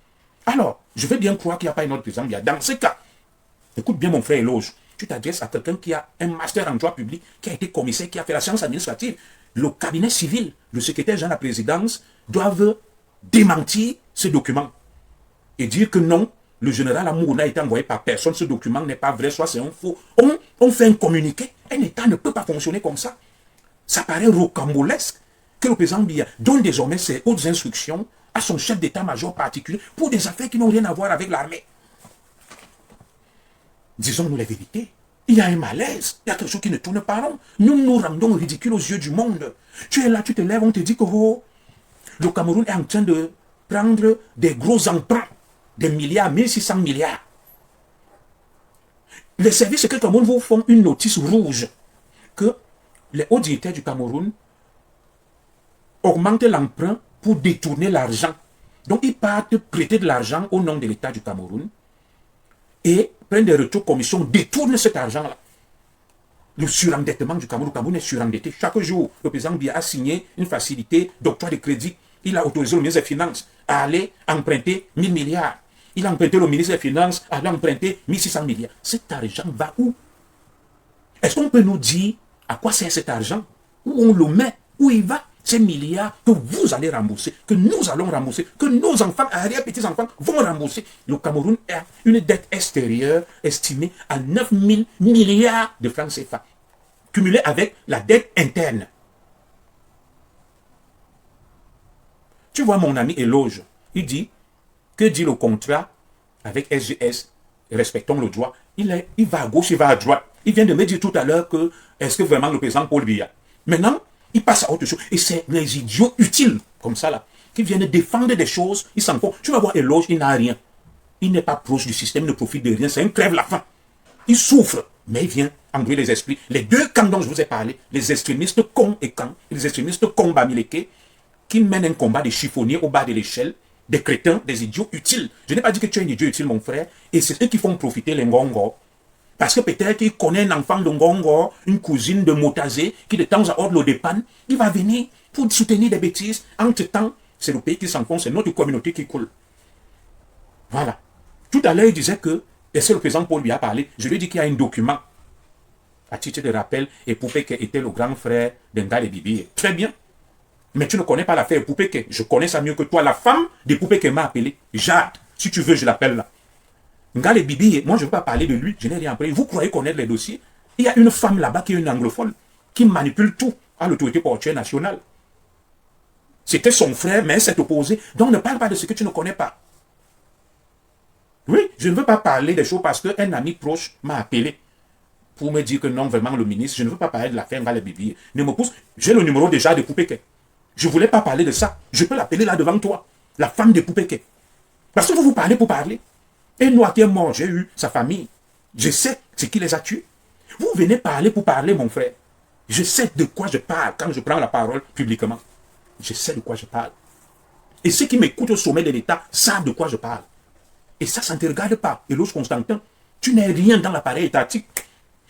Alors, je veux bien croire qu'il n'y a pas une autre président. Dans ce cas, écoute bien mon frère Eloge, tu t'adresses à quelqu'un qui a un master en droit public, qui a été commissaire, qui a fait la science administrative. Le cabinet civil, le secrétaire général de la présidence doivent démentir ce document et dire que non, le général Amougou n'a été envoyé par personne, ce document n'est pas vrai, soit c'est un faux. On fait un communiqué. Un État ne peut pas fonctionner comme ça. Ça paraît rocambolesque que le président Biya donne désormais ses hautes instructions à son chef d'état-major particulier pour des affaires qui n'ont rien à voir avec l'armée. Disons-nous la vérité. Il y a un malaise, il y a quelque chose qui ne tourne pas rond. Nous nous rendons ridicules aux yeux du monde. Tu es là, tu te lèves, on te dit que oh, le Cameroun est en train de prendre des gros emprunts. Des milliards, 1600 milliards. Les services secrets du Cameroun vous font une notice rouge que les hauts directeurs du Cameroun augmentent l'emprunt pour détourner l'argent. Donc ils partent prêter de l'argent au nom de l'État du Cameroun et prennent des retours commissions, détournent cet argent-là. Le surendettement du Cameroun, le Cameroun est surendetté. Chaque jour, le président Biya a signé une facilité d'octroi de crédit. Il a autorisé le ministre des Finances à aller emprunter 1000 milliards. Il a emprunté le ministre des Finances à aller emprunter 1600 milliards. Cet argent va où? Est-ce qu'on peut nous dire à quoi sert cet argent? Où on le met? Où il va? Ces milliards que vous allez rembourser, que nous allons rembourser, que nos enfants, arrière-petits-enfants vont rembourser. Le Cameroun a une dette extérieure estimée à 9 000 milliards de francs CFA, cumulée avec la dette interne. Tu vois mon ami Éloge, il dit, que dit le contrat avec SGS, respectons le droit, il va à gauche, il va à droite. Il vient de me dire tout à l'heure que, est-ce que vraiment le président Paul Biya, maintenant, il passe à autre chose. Et c'est les idiots utiles, comme ça là, qui viennent défendre des choses, ils s'en font. Tu vas voir Éloge, il n'a rien. Il n'est pas proche du système, il ne profite de rien, c'est un crève la faim. Il souffre, mais il vient endurer les esprits. Les deux camps dont je vous ai parlé, les extrémistes cons et camps, les extrémistes cons Bamileke, qui mènent un combat des chiffonniers au bas de l'échelle, des crétins, des idiots utiles. Je n'ai pas dit que tu es un idiot utile, mon frère, et c'est eux qui font profiter les Ngongo. Parce que peut-être qu'il connaît un enfant de Ngongo, une cousine de Motazé, qui de temps à autre le dépanne, il va venir pour soutenir des bêtises. Entre-temps, c'est le pays qui s'enfonce, c'est notre communauté qui coule. Voilà. Tout à l'heure, il disait que, et c'est le président Paul lui a parlé, je lui ai dit qu'il y a un document, à titre de rappel, et Poupeke était le grand frère d'Engale Bibi. Très bien. Mais tu ne connais pas l'affaire Poupeke. Je connais ça mieux que toi. La femme de Poupeke m'a appelé. Jade. Si tu veux, je l'appelle là. Ngale Bibi, moi je ne veux pas parler de lui. Je n'ai rien appris. Vous croyez connaître les dossiers? Il y a une femme là-bas qui est une anglophone, qui manipule tout à l'autorité portuaire nationale. C'était son frère, mais elle s'est opposée. Donc ne parle pas de ce que tu ne connais pas. Oui, je ne veux pas parler des choses parce qu'un ami proche m'a appelé pour me dire que non, vraiment, le ministre, je ne veux pas parler de l'affaire Ngale Bibi. Ne me pousse. J'ai le numéro déjà de Poupeke. Je ne voulais pas parler de ça. Je peux l'appeler là devant toi. La femme de Poupeke. Parce que vous parlez pour parler. Et Noir qui est mort, j'ai eu sa famille. Je sais ce qui les a tués. Vous venez parler pour parler, mon frère. Je sais de quoi je parle quand je prends la parole publiquement. Je sais de quoi je parle. Et ceux qui m'écoutent au sommet de l'État savent de quoi je parle. Et ça ne te regarde pas. Éloge Constantin, tu n'es rien dans l'appareil étatique.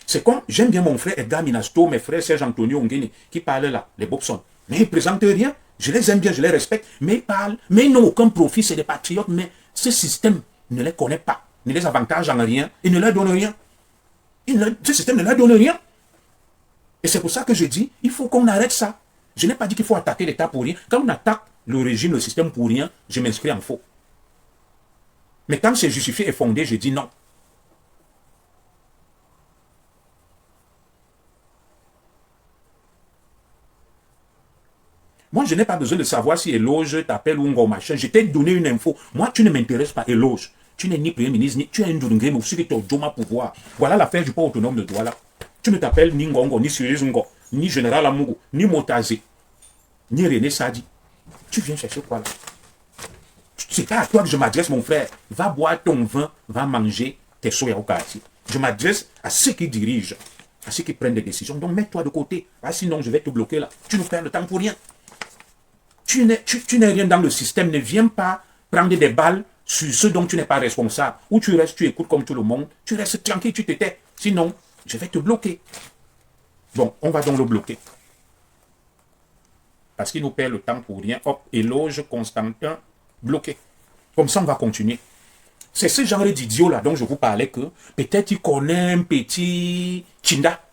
C'est comme, j'aime bien mon frère Edgar Minasto, mes frères Serge Antonio Ongene, qui parlent là, les Bobson. Mais ils ne présentent rien. Je les aime bien, je les respecte. Mais ils parlent. Mais ils n'ont aucun profit, c'est des patriotes. Mais ce système ne les connaît pas, ne les avantage en rien et ne leur donne rien. Ce système ne leur donne rien. Et c'est pour ça que je dis, il faut qu'on arrête ça. Je n'ai pas dit qu'il faut attaquer l'État pour rien. Quand on attaque le régime, le système pour rien, je m'inscris en faux. Mais quand c'est justifié et fondé, je dis non. Moi, je n'ai pas besoin de savoir si Éloge t'appelle ou un gros machin. Je t'ai donné une info. Moi, tu ne m'intéresses pas, Éloge. Tu n'es ni premier ministre, ni tu es un Ndurungé, mais aussi que tu as pouvoir. Voilà l'affaire du port autonome de Douala. Tu ne t'appelles ni Ngongo, ni Cyril Zungo, ni Général Amougou, ni Motazé, ni René Sadi. Tu viens chercher quoi là? C'est pas à toi que je m'adresse, mon frère. Va boire ton vin, va manger tes soya au quartier. Je m'adresse à ceux qui dirigent, à ceux qui prennent des décisions. Donc, mets-toi de côté. Ah, sinon, je vais te bloquer là. Tu nous perds le temps pour rien. Tu n'es rien dans le système. Ne viens pas prendre des balles sur ce dont tu n'es pas responsable. Ou tu restes, tu écoutes comme tout le monde. Tu restes tranquille, tu te tais. Sinon, je vais te bloquer. Bon, on va donc le bloquer. Parce qu'il nous perd le temps pour rien. Hop, Éloge Constantin, bloqué. Comme ça, on va continuer. C'est ce genre d'idiot là dont je vous parlais que peut-être il connaît un petit Chinda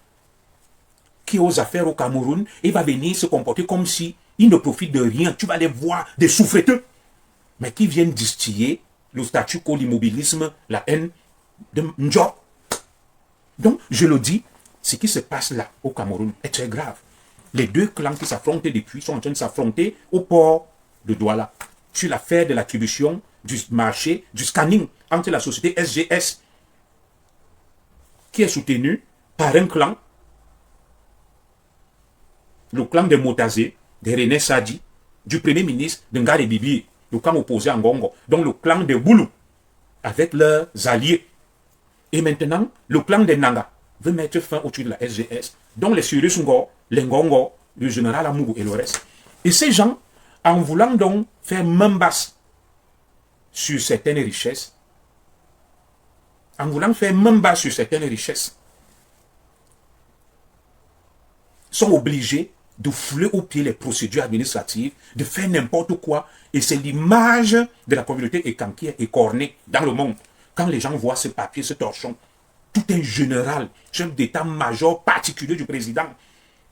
qui est aux affaires au Cameroun et il va venir se comporter comme si il ne profite de rien. Tu vas les voir, des souffreteux, mais qui viennent distiller le statu quo, l'immobilisme, la haine de Ndjo. Donc, je le dis, ce qui se passe là au Cameroun est très grave. Les deux clans qui s'affrontent depuis sont en train de s'affronter au port de Douala sur l'affaire de l'attribution du marché, du scanning entre la société SGS qui est soutenue par un clan, le clan des Motazé, de René Sadi, du premier ministre de Ngare Bibi, le clan opposé à Ngongo, donc le clan des Boulou, avec leurs alliés. Et maintenant, le clan des Nanga veut mettre fin au truc de la SGS, dont les Syrus Ngo, les Ngongo, le général Amougou et le reste. Et ces gens, en voulant donc faire main basse sur certaines richesses, sont obligés de fouler au pied les procédures administratives, de faire n'importe quoi. Et c'est l'image de la communauté écanquière et écornée dans le monde. Quand les gens voient ce papier, ce torchon, tout un général, chef d'état-major particulier du président,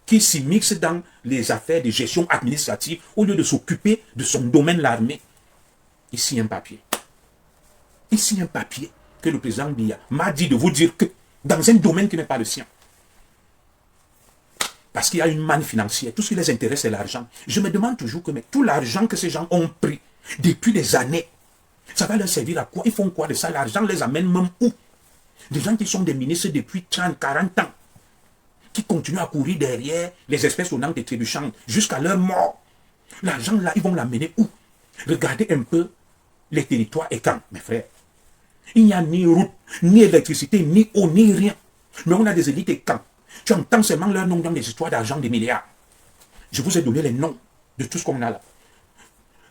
qui s'immisce dans les affaires de gestion administrative au lieu de s'occuper de son domaine, l'armée. Ici un papier. Ici un papier que le président Biya m'a dit de vous dire que dans un domaine qui n'est pas le sien, Parce qu'il y a une manne financière. Tout ce qui les intéresse, c'est l'argent. Je me demande toujours que mais tout l'argent que ces gens ont pris depuis des années, ça va leur servir à quoi? Ils font quoi de ça? L'argent les amène même où? Des gens qui sont des ministres depuis 30, 40 ans, qui continuent à courir derrière les espèces sonnantes et trébuchantes jusqu'à leur mort. L'argent là, ils vont l'amener où? Regardez un peu les territoires et quand, mes frères. Il n'y a ni route, ni électricité, ni eau, ni rien. Mais on a des élites et quand. Tu entends seulement leurs noms dans les histoires d'argent des milliards. Je vous ai donné les noms de tout ce qu'on a là.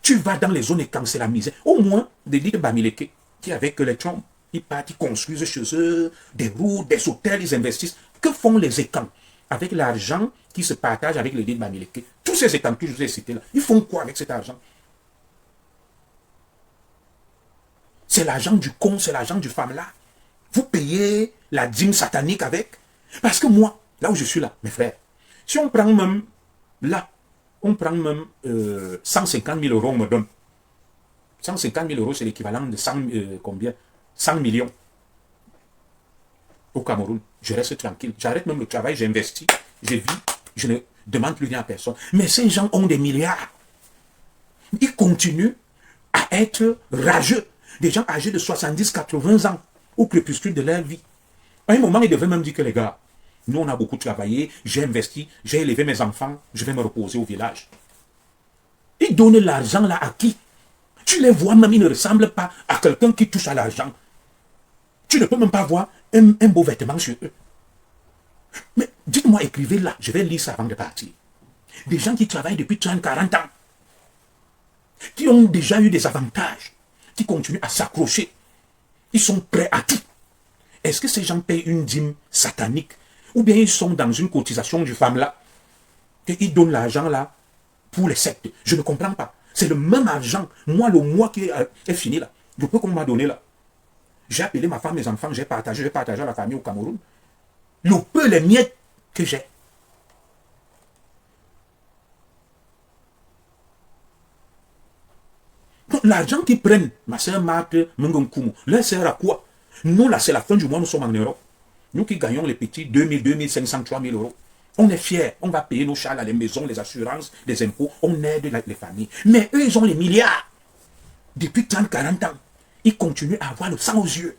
Tu vas dans les zones et quand c'est la misère. Au moins, l'élite Bamileke, qui avec les Trump, ils partent, ils construisent chez eux des routes, des hôtels, ils investissent. Que font les écans avec l'argent qui se partage avec l'élite Bamileke? Tous ces écans que je vous ai cités là, ils font quoi avec cet argent? C'est l'argent du con, c'est l'argent du femme là. Vous payez la dîme satanique avec. Parce que moi, là où je suis là, mes frères, si on prend même, là, on prend même 150 000 euros, on me donne. 150 000 euros, c'est l'équivalent de 100, combien 100 millions au Cameroun. Je reste tranquille. J'arrête même le travail, j'investis, je vis, je ne demande plus rien à personne. Mais ces gens ont des milliards. Ils continuent à être rageux. Des gens âgés de 70, 80 ans, au crépuscule de leur vie. À un moment, ils devaient même dire que les gars, nous on a beaucoup travaillé, j'ai investi, j'ai élevé mes enfants, je vais me reposer au village. Ils donnent l'argent là à qui? Tu les vois même, ils ne ressemblent pas à quelqu'un qui touche à l'argent. Tu ne peux même pas voir un beau vêtement sur eux. Mais dites-moi, écrivez là, je vais lire ça avant de partir. Des gens qui travaillent depuis 30, 40 ans, qui ont déjà eu des avantages, qui continuent à s'accrocher. Ils sont prêts à tout. Est-ce que ces gens payent une dîme satanique? Ou bien ils sont dans une cotisation du femme là, et ils donnent l'argent là pour les sectes? Je ne comprends pas. C'est le même argent. Moi, le mois qui est fini là, le peu qu'on m'a donné là, j'ai appelé ma femme, mes enfants, j'ai partagé à la famille au Cameroun. Le peu, les miettes que j'ai. Donc l'argent qu'ils prennent, ma soeur Marthe, Mungonkumu, leur sert à quoi? Nous là, c'est la fin du mois, nous sommes en Europe. Nous qui gagnons les petits 2000, 2500, 3000 euros. On est fiers, on va payer nos chars à les maisons, les assurances, les impôts, on aide les familles. Mais eux, ils ont les milliards. Depuis 30, 40 ans, ils continuent à avoir le sang aux yeux.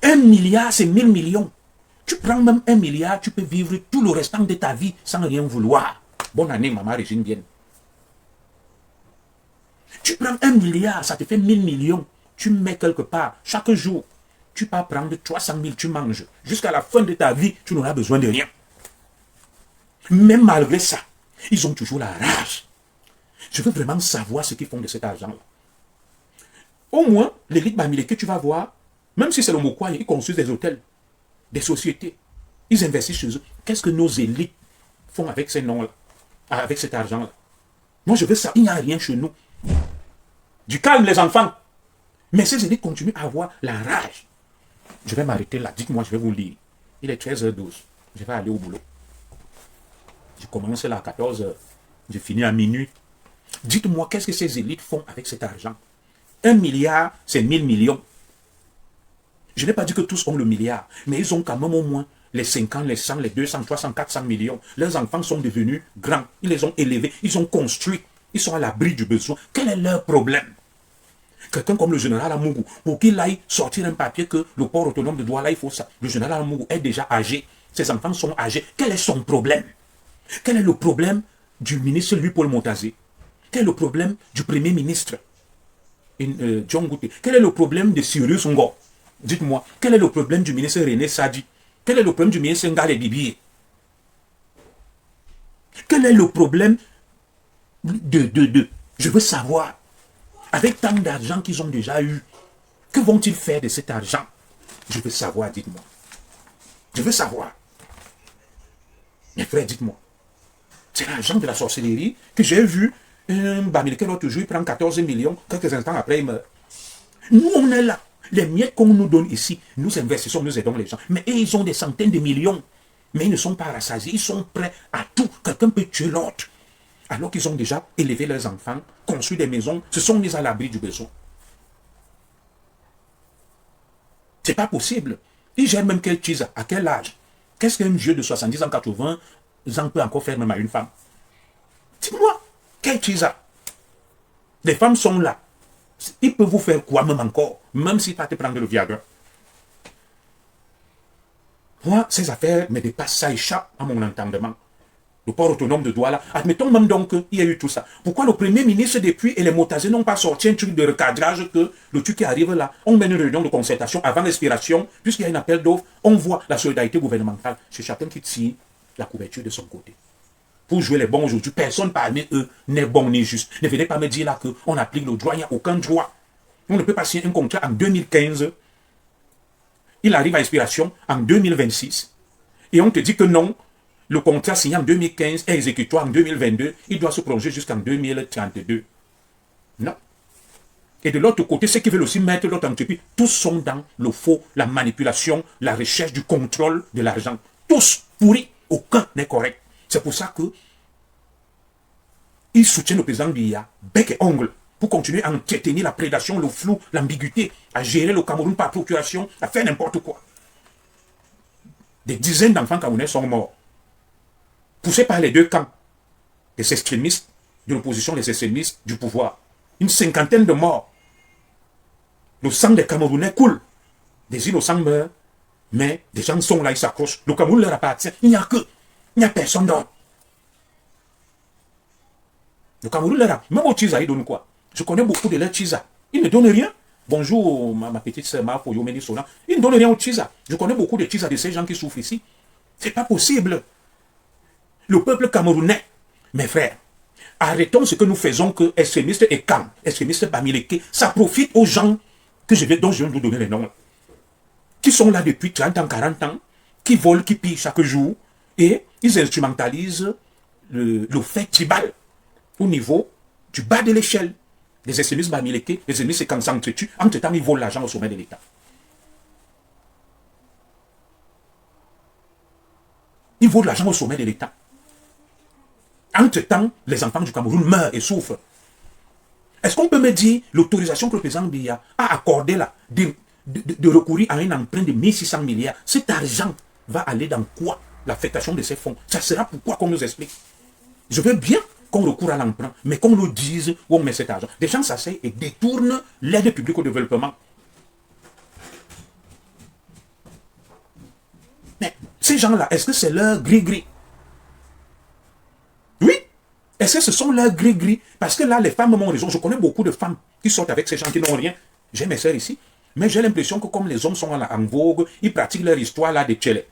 1 milliard, c'est 1000 millions. Tu prends même 1 milliard, tu peux vivre tout le restant de ta vie sans rien vouloir. Bonne année, maman Régine Vienne. Tu prends 1 milliard, ça te fait 1000 millions. Tu mets quelque part, chaque jour, tu peux prendre 300 000, tu manges. Jusqu'à la fin de ta vie, tu n'auras besoin de rien. Mais malgré ça, ils ont toujours la rage. Je veux vraiment savoir ce qu'ils font de cet argent-là. Au moins, l'élite Bamileke, tu vas voir, même si c'est le Mokwaye, ils construisent des hôtels, des sociétés. Ils investissent chez eux. Qu'est-ce que nos élites font avec ces noms-là, avec cet argent-là? Moi, je veux ça. Il n'y a rien chez nous. Du calme, les enfants. Mais ces élites continuent à avoir la rage. Je vais m'arrêter là. Dites-moi, je vais vous lire. Il est 13h12. Je vais aller au boulot. Je commence là à 14h. Je finis à minuit. Dites-moi, qu'est-ce que ces élites font avec cet argent? 1 milliard, c'est 1000 millions. Je n'ai pas dit que tous ont le milliard, mais ils ont quand même au moins les 50, les 100, les 200, 300, 400 millions. Leurs enfants sont devenus grands. Ils les ont élevés. Ils ont construit. Ils sont à l'abri du besoin. Quel est leur problème? Quelqu'un comme le général Amougou, pour qu'il aille sortir un papier que le port autonome de Douala, il faut ça. Le général Amougou est déjà âgé. Ses enfants sont âgés. Quel est son problème? Quel est le problème du ministre Louis-Paul Montazé? Quel est le problème du premier ministre John Gouté? Quel est le problème de Cyrus Ngo? Dites-moi, quel est le problème du ministre René Sadi? Quel est le problème du ministre Ngale Bibi? Quel est le problème je veux savoir, avec tant d'argent qu'ils ont déjà eu, que vont-ils faire de cet argent? Je veux savoir, dites-moi. Je veux savoir. Mes frères, dites-moi. C'est l'argent de la sorcellerie que j'ai vu. Un Bamileke l'autre jour, il prend 14 millions. Quelques instants après, il meurt. Nous, on est là. Les miettes qu'on nous donne ici, nous investissons, nous aidons les gens. Mais eux, ils ont des centaines de millions. Mais ils ne sont pas rassasiés. Ils sont prêts à tout. Quelqu'un peut tuer l'autre. Alors qu'ils ont déjà élevé leurs enfants, construit des maisons, se sont mis à l'abri du besoin. C'est pas possible. Ils gèrent même quel cheese, à quel âge? Qu'est-ce qu'un vieux de 70 ans, 80 ans peut encore faire même à une femme? Dites-moi, quel Chisa? Les femmes sont là. Ils peuvent vous faire quoi même encore, même si tu as te prendre le Viagra. Moi, ces affaires me dépassent, ça échappe à mon entendement. Le port autonome de Douala, admettons même donc qu'il y a eu tout ça. Pourquoi le Premier ministre depuis et les Motasés n'ont pas sorti un truc de recadrage que le truc qui arrive là, on mène une réunion de concertation avant l'expiration, puisqu'il y a un appel d'offres, on voit la solidarité gouvernementale. C'est chacun qui tire la couverture de son côté. Pour jouer les bons aujourd'hui, personne parmi eux n'est bon ni juste. Ne venez pas me dire là qu'on applique le droit, il n'y a aucun droit. On ne peut pas signer un contrat en 2015, il arrive à expiration en 2026, et on te dit que non, le contrat signé en 2015 est exécutoire en 2022, il doit se prolonger jusqu'en 2032. Non. Et de l'autre côté, ceux qui veulent aussi mettre l'autre entreprise, tous sont dans le faux, la manipulation, la recherche du contrôle de l'argent. Tous pourris, aucun n'est correct. C'est pour ça que ils soutiennent le président Biya, bec et ongle, pour continuer à entretenir la prédation, le flou, l'ambiguïté, à gérer le Cameroun par procuration, à faire n'importe quoi. Des dizaines d'enfants camerounais sont morts, poussés par les deux camps, les extrémistes de l'opposition, les extrémistes du pouvoir. Une cinquantaine de morts. Le sang des Camerounais coule. Des innocents meurent, mais des gens sont là, ils s'accrochent. Le Cameroun leur appartient. Il n'y a personne d'autre. Le Cameroun leur appartient. Même au Tchisa, ils donnent quoi? Je connais beaucoup de leurs Tchisa. Ils ne donnent rien. Bonjour, ma petite sœur, ma Foyo Ménisona. Ils ne donnent rien au Tchisa. Je connais beaucoup de Tchisa de ces gens qui souffrent ici. C'est pas possible. Le peuple camerounais, mes frères, arrêtons ce que nous faisons que extrémistes et camps, extrémistes Bamileke, ça profite aux gens dont je viens de vous donner les noms, qui sont là depuis 30 ans, 40 ans, qui volent, qui pillent chaque jour, et ils instrumentalisent le fait tribal au niveau du bas de l'échelle. Les extrémistes Bamileke, les extrémistes et camps s'entretuent, entre-temps ils volent l'argent au sommet de l'État. Ils volent l'argent au sommet de l'État. Entre-temps, les enfants du Cameroun meurent et souffrent. Est-ce qu'on peut me dire l'autorisation que le président Biya a accordée là, de recourir à un emprunt de 1600 milliards, cet argent va aller dans quoi? L'affectation de ces fonds. Ça sera pourquoi qu'on nous explique. Je veux bien qu'on recourt à l'emprunt, mais qu'on nous dise où on met cet argent. Des gens s'asseyent et détournent l'aide publique au développement. Mais ces gens-là, est-ce que c'est leur gris-gris? Oui. Est-ce que ce sont leurs gris-gris? Parce que là, les femmes m'ont raison. Je connais beaucoup de femmes qui sortent avec ces gens qui n'ont rien. J'ai mes sœurs ici. Mais j'ai l'impression que comme les hommes sont là, en vogue, ils pratiquent leur histoire là de tchélé.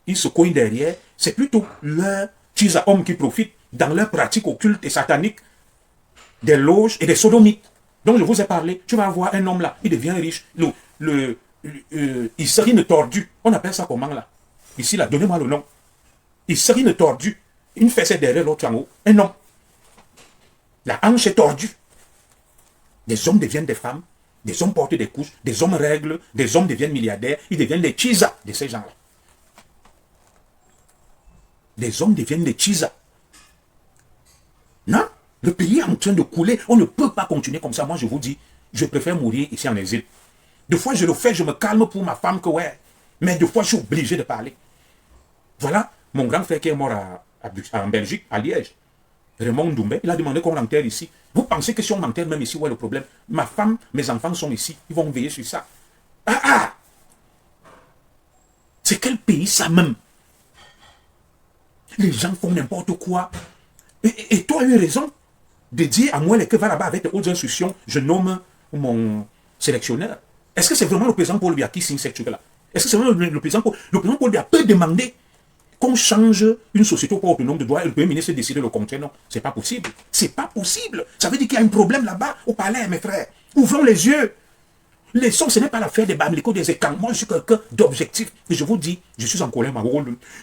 Ils se coignent derrière. C'est plutôt leurs tchisa hommes qui profitent dans leur pratique occulte et satanique des loges et des sodomites. Donc je vous ai parlé. Tu vas voir un homme là, il devient riche. Il serait une tordue. On appelle ça comment là? Ici là, donnez-moi le nom. Il serait une tordue. Une fesse est derrière l'autre en haut. Un homme. La hanche est tordue. Des hommes deviennent des femmes. Des hommes portent des couches. Des hommes règlent. Des hommes deviennent milliardaires. Ils deviennent les tchisa de ces gens-là. Des hommes deviennent des tchisa. Non. Le pays est en train de couler. On ne peut pas continuer comme ça. Moi, je vous dis, je préfère mourir ici en exil. Des fois, je le fais, je me calme pour ma femme que ouais. Mais des fois, je suis obligé de parler. Voilà mon grand frère qui est mort en Belgique, à Liège. Raymond Doumbé, il a demandé qu'on l'enterre ici. Vous pensez que si on m'enterre même ici, où est le problème? Ma femme, mes enfants sont ici. Ils vont veiller sur ça. Ah! C'est quel pays ça même? Les gens font n'importe quoi. Et toi, tu as eu raison de dire à moi que va là-bas avec tes hautes instructions, je nomme mon sélectionneur. Est-ce que c'est vraiment le président Paul Biya qui signe cette truc-là? Est-ce que c'est vraiment le président Paul? Le président Paul Biya peut demander qu'on change une société au port autonome de droit et le Premier ministre décide le contraire. Non, c'est pas possible. C'est pas possible. Ça veut dire qu'il y a un problème là-bas au palais, mes frères. Ouvrons les yeux. Les sons, ce n'est pas l'affaire des Bamileke, des écans. Moi, je suis quelqu'un d'objectif. Et je vous dis, je suis en colère,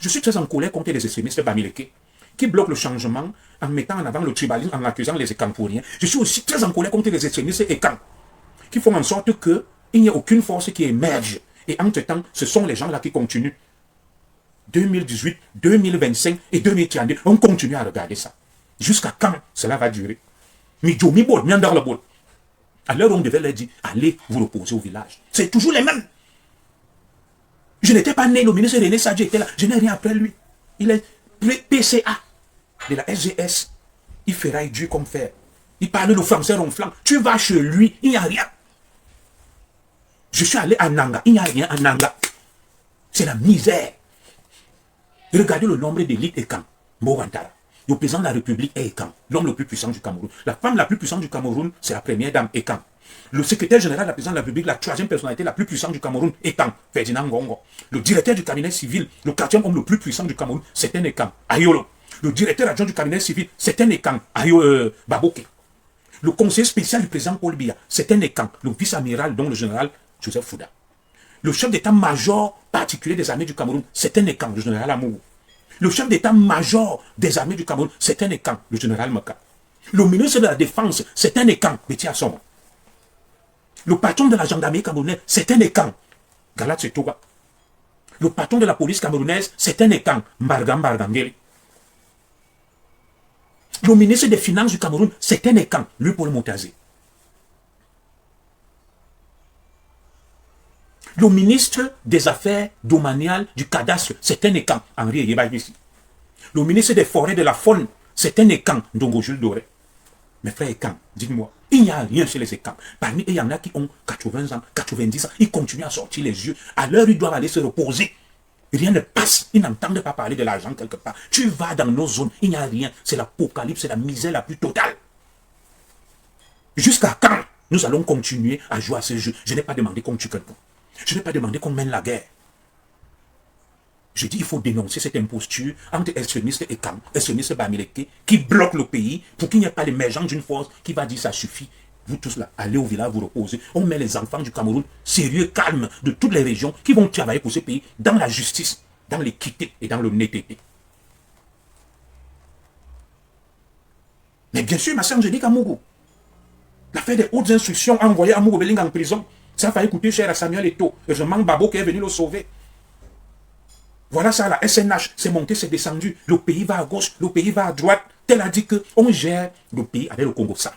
je suis très en colère contre les extrémistes Bamileke qui bloquent le changement en mettant en avant le tribalisme, en accusant les écans pour rien. Je suis aussi très en colère contre les extrémistes écans qui font en sorte qu'il n'y ait aucune force qui émerge. Et entre-temps, ce sont les gens-là qui continuent. 2018, 2025 et 2032, on continue à regarder ça. Jusqu'à quand cela va durer? À l'heure où on devait leur dire, allez vous reposer au village. C'est toujours les mêmes. Je n'étais pas né, le ministre René Sadji était là. Je n'ai rien après lui. Il est PCA de la SGS. Il ferraille dur comme fer. Il parle le français ronflant. Tu vas chez lui, il n'y a rien. Je suis allé à Nanga, il n'y a rien à Nanga. C'est la misère. Regardez le nombre d'élites et camps. Mbogantara. Le président de la République est Ekan, l'homme le plus puissant du Cameroun. La femme la plus puissante du Cameroun, c'est la première dame Ekan. Le secrétaire général de la présidence de la République, la troisième personnalité la plus puissante du Cameroun, Ekan, Ferdinand Ngongo. Le directeur du cabinet civil, le quatrième homme le plus puissant du Cameroun, c'est un Ekan, Ayolo. Le directeur adjoint du cabinet civil, c'est un Ekan, Baboke. Le conseiller spécial du président Paul Biya, c'est un Ekan, le vice-amiral, dont le général Joseph Fouda. Le chef d'état-major particulier des armées du Cameroun, c'est un Ekan, le général Amourou. Le chef d'état-major des armées du Cameroun, c'est un Ekan, le général Maka. Le ministre de la Défense, c'est un Ekan, Betty Assoma. Le patron de la gendarmerie camerounaise, c'est un Ekan, Galat Setoga. Le patron de la police camerounaise, c'est un Ekan, Mbargam Bargangeli. Le ministre des Finances du Cameroun, c'est un Ekan, lui Paul Moutazé. Le ministre des Affaires domaniales du cadastre, c'est un Ekan, Henri Yebagisi. Le ministre des Forêts de la Faune, c'est un Ekan, Ndongo Jules Doré. Mes frères Ekan, dites-moi, il n'y a rien chez les Ekan. Parmi eux, il y en a qui ont 80 ans, 90 ans, ils continuent à sortir les yeux. À l'heure, ils doivent aller se reposer. Rien ne passe, ils n'entendent pas parler de l'argent quelque part. Tu vas dans nos zones, il n'y a rien. C'est l'apocalypse, c'est la misère la plus totale. Jusqu'à quand nous allons continuer à jouer à ce jeu? Je n'ai pas demandé qu'on tue quelqu'un. Je n'ai pas demandé qu'on mène la guerre. Je dis qu'il faut dénoncer cette imposture entre extrémistes et camps, extrémistes Bamileke, qui bloquent le pays pour qu'il n'y ait pas l'émergence d'une force qui va dire ça suffit. Vous tous là, allez au village vous reposer. On met les enfants du Cameroun, sérieux, calmes, de toutes les régions, qui vont travailler pour ce pays dans la justice, dans l'équité et dans l'honnêteté. Mais bien sûr, ma sœur Angélique Amougou, l'affaire des hautes instructions a envoyé Amougou Beling en prison. Ça a failli coûter cher à Samuel Eto'o. Heureusement, Babo qui est venu le sauver. Voilà ça, la SNH, c'est monté, c'est descendu. Le pays va à gauche, le pays va à droite. Tel a dit qu'on gère le pays avec le Congo-Ça.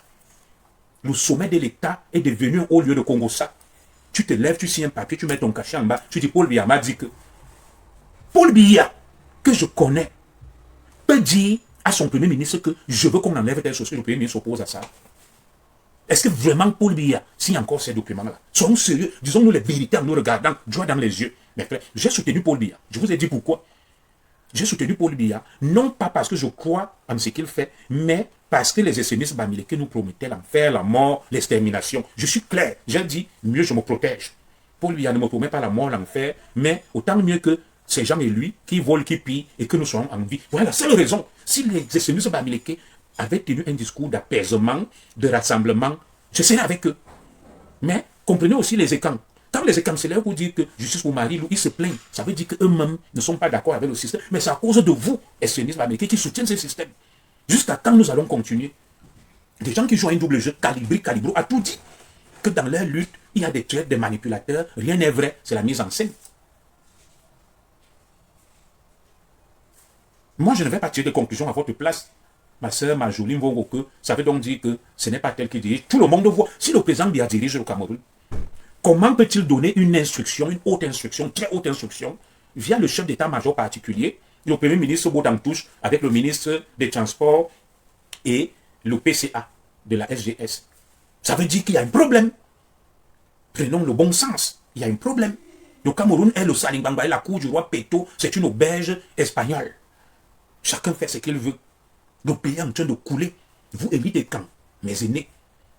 Le sommet de l'État est devenu un haut lieu de Congo-Ça. Tu te lèves, tu signes un papier, tu mets ton cachet en bas. Tu dis, Paul Biya m'a dit que... Paul Biya, que je connais, peut dire à son premier ministre que je veux qu'on enlève telle chose. Le premier ministre s'oppose à ça. Est-ce que vraiment Paul Biya signe encore ces documents-là? Soyons sérieux, disons-nous les vérités en nous regardant droit dans les yeux. Mes frères, j'ai soutenu Paul Biya. Je vous ai dit pourquoi. J'ai soutenu Paul Biya, non pas parce que je crois en ce qu'il fait, mais parce que les extrémistes Bamileke nous promettaient l'enfer, la mort, l'extermination. Je suis clair, j'ai dit, mieux je me protège. Paul Biya ne me promet pas la mort, l'enfer, mais autant mieux que ces gens et lui qui volent, qui pillent et que nous soyons en vie. Voilà la seule raison. Si les extrémistes Bamileke avaient tenu un discours d'apaisement, de rassemblement, je serais avec eux. Mais comprenez aussi les écans. Quand les écans se lèvent pour dire que justice pour Marie-Lou, ils se plaignent. Ça veut dire qu'eux-mêmes ne sont pas d'accord avec le système. Mais c'est à cause de vous, extrémistes américains, qui soutiennent ce système. Jusqu'à quand nous allons continuer? Des gens qui jouent un double jeu, Calibro a tout dit. Que dans leur lutte, il y a des traîtres, des manipulateurs. Rien n'est vrai, c'est la mise en scène. Moi, je ne vais pas tirer de conclusion à votre place. Ma soeur, ma jolie Mvongo, ça veut donc dire que ce n'est pas tel qui dirige. Tout le monde voit. Si le président Biya dirige le Cameroun, comment peut-il donner une instruction, une haute instruction, très haute instruction, via le chef d'état-major particulier, le premier ministre Bodantouche, avec le ministre des Transports et le PCA de la SGS? Ça veut dire qu'il y a un problème. Prenons le bon sens. Il y a un problème. Le Cameroun est le Salingbangba et la cour du roi Peto, c'est une auberge espagnole. Chacun fait ce qu'il veut. Le pays est en train de couler. Vous évitez quand, mes aînés,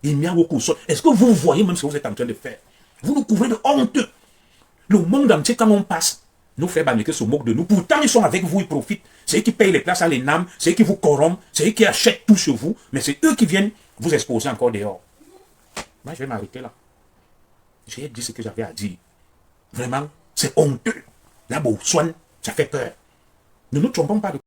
il n'y a beaucoup de choses. Est-ce que vous voyez même ce que vous êtes en train de faire? Vous nous couvrez de honte. Le monde entier, quand on passe, nos frères Bamileke se moquent de nous. Pourtant, ils sont avec vous, ils profitent. C'est eux qui payent les places à l'ENAM, c'est eux qui vous corrompent, c'est eux qui achètent tout chez vous, mais c'est eux qui viennent vous exposer encore dehors. Moi, je vais m'arrêter là. J'ai dit ce que j'avais à dire. Vraiment, c'est honteux. La Botswana, ça fait peur. Ne nous trompons pas de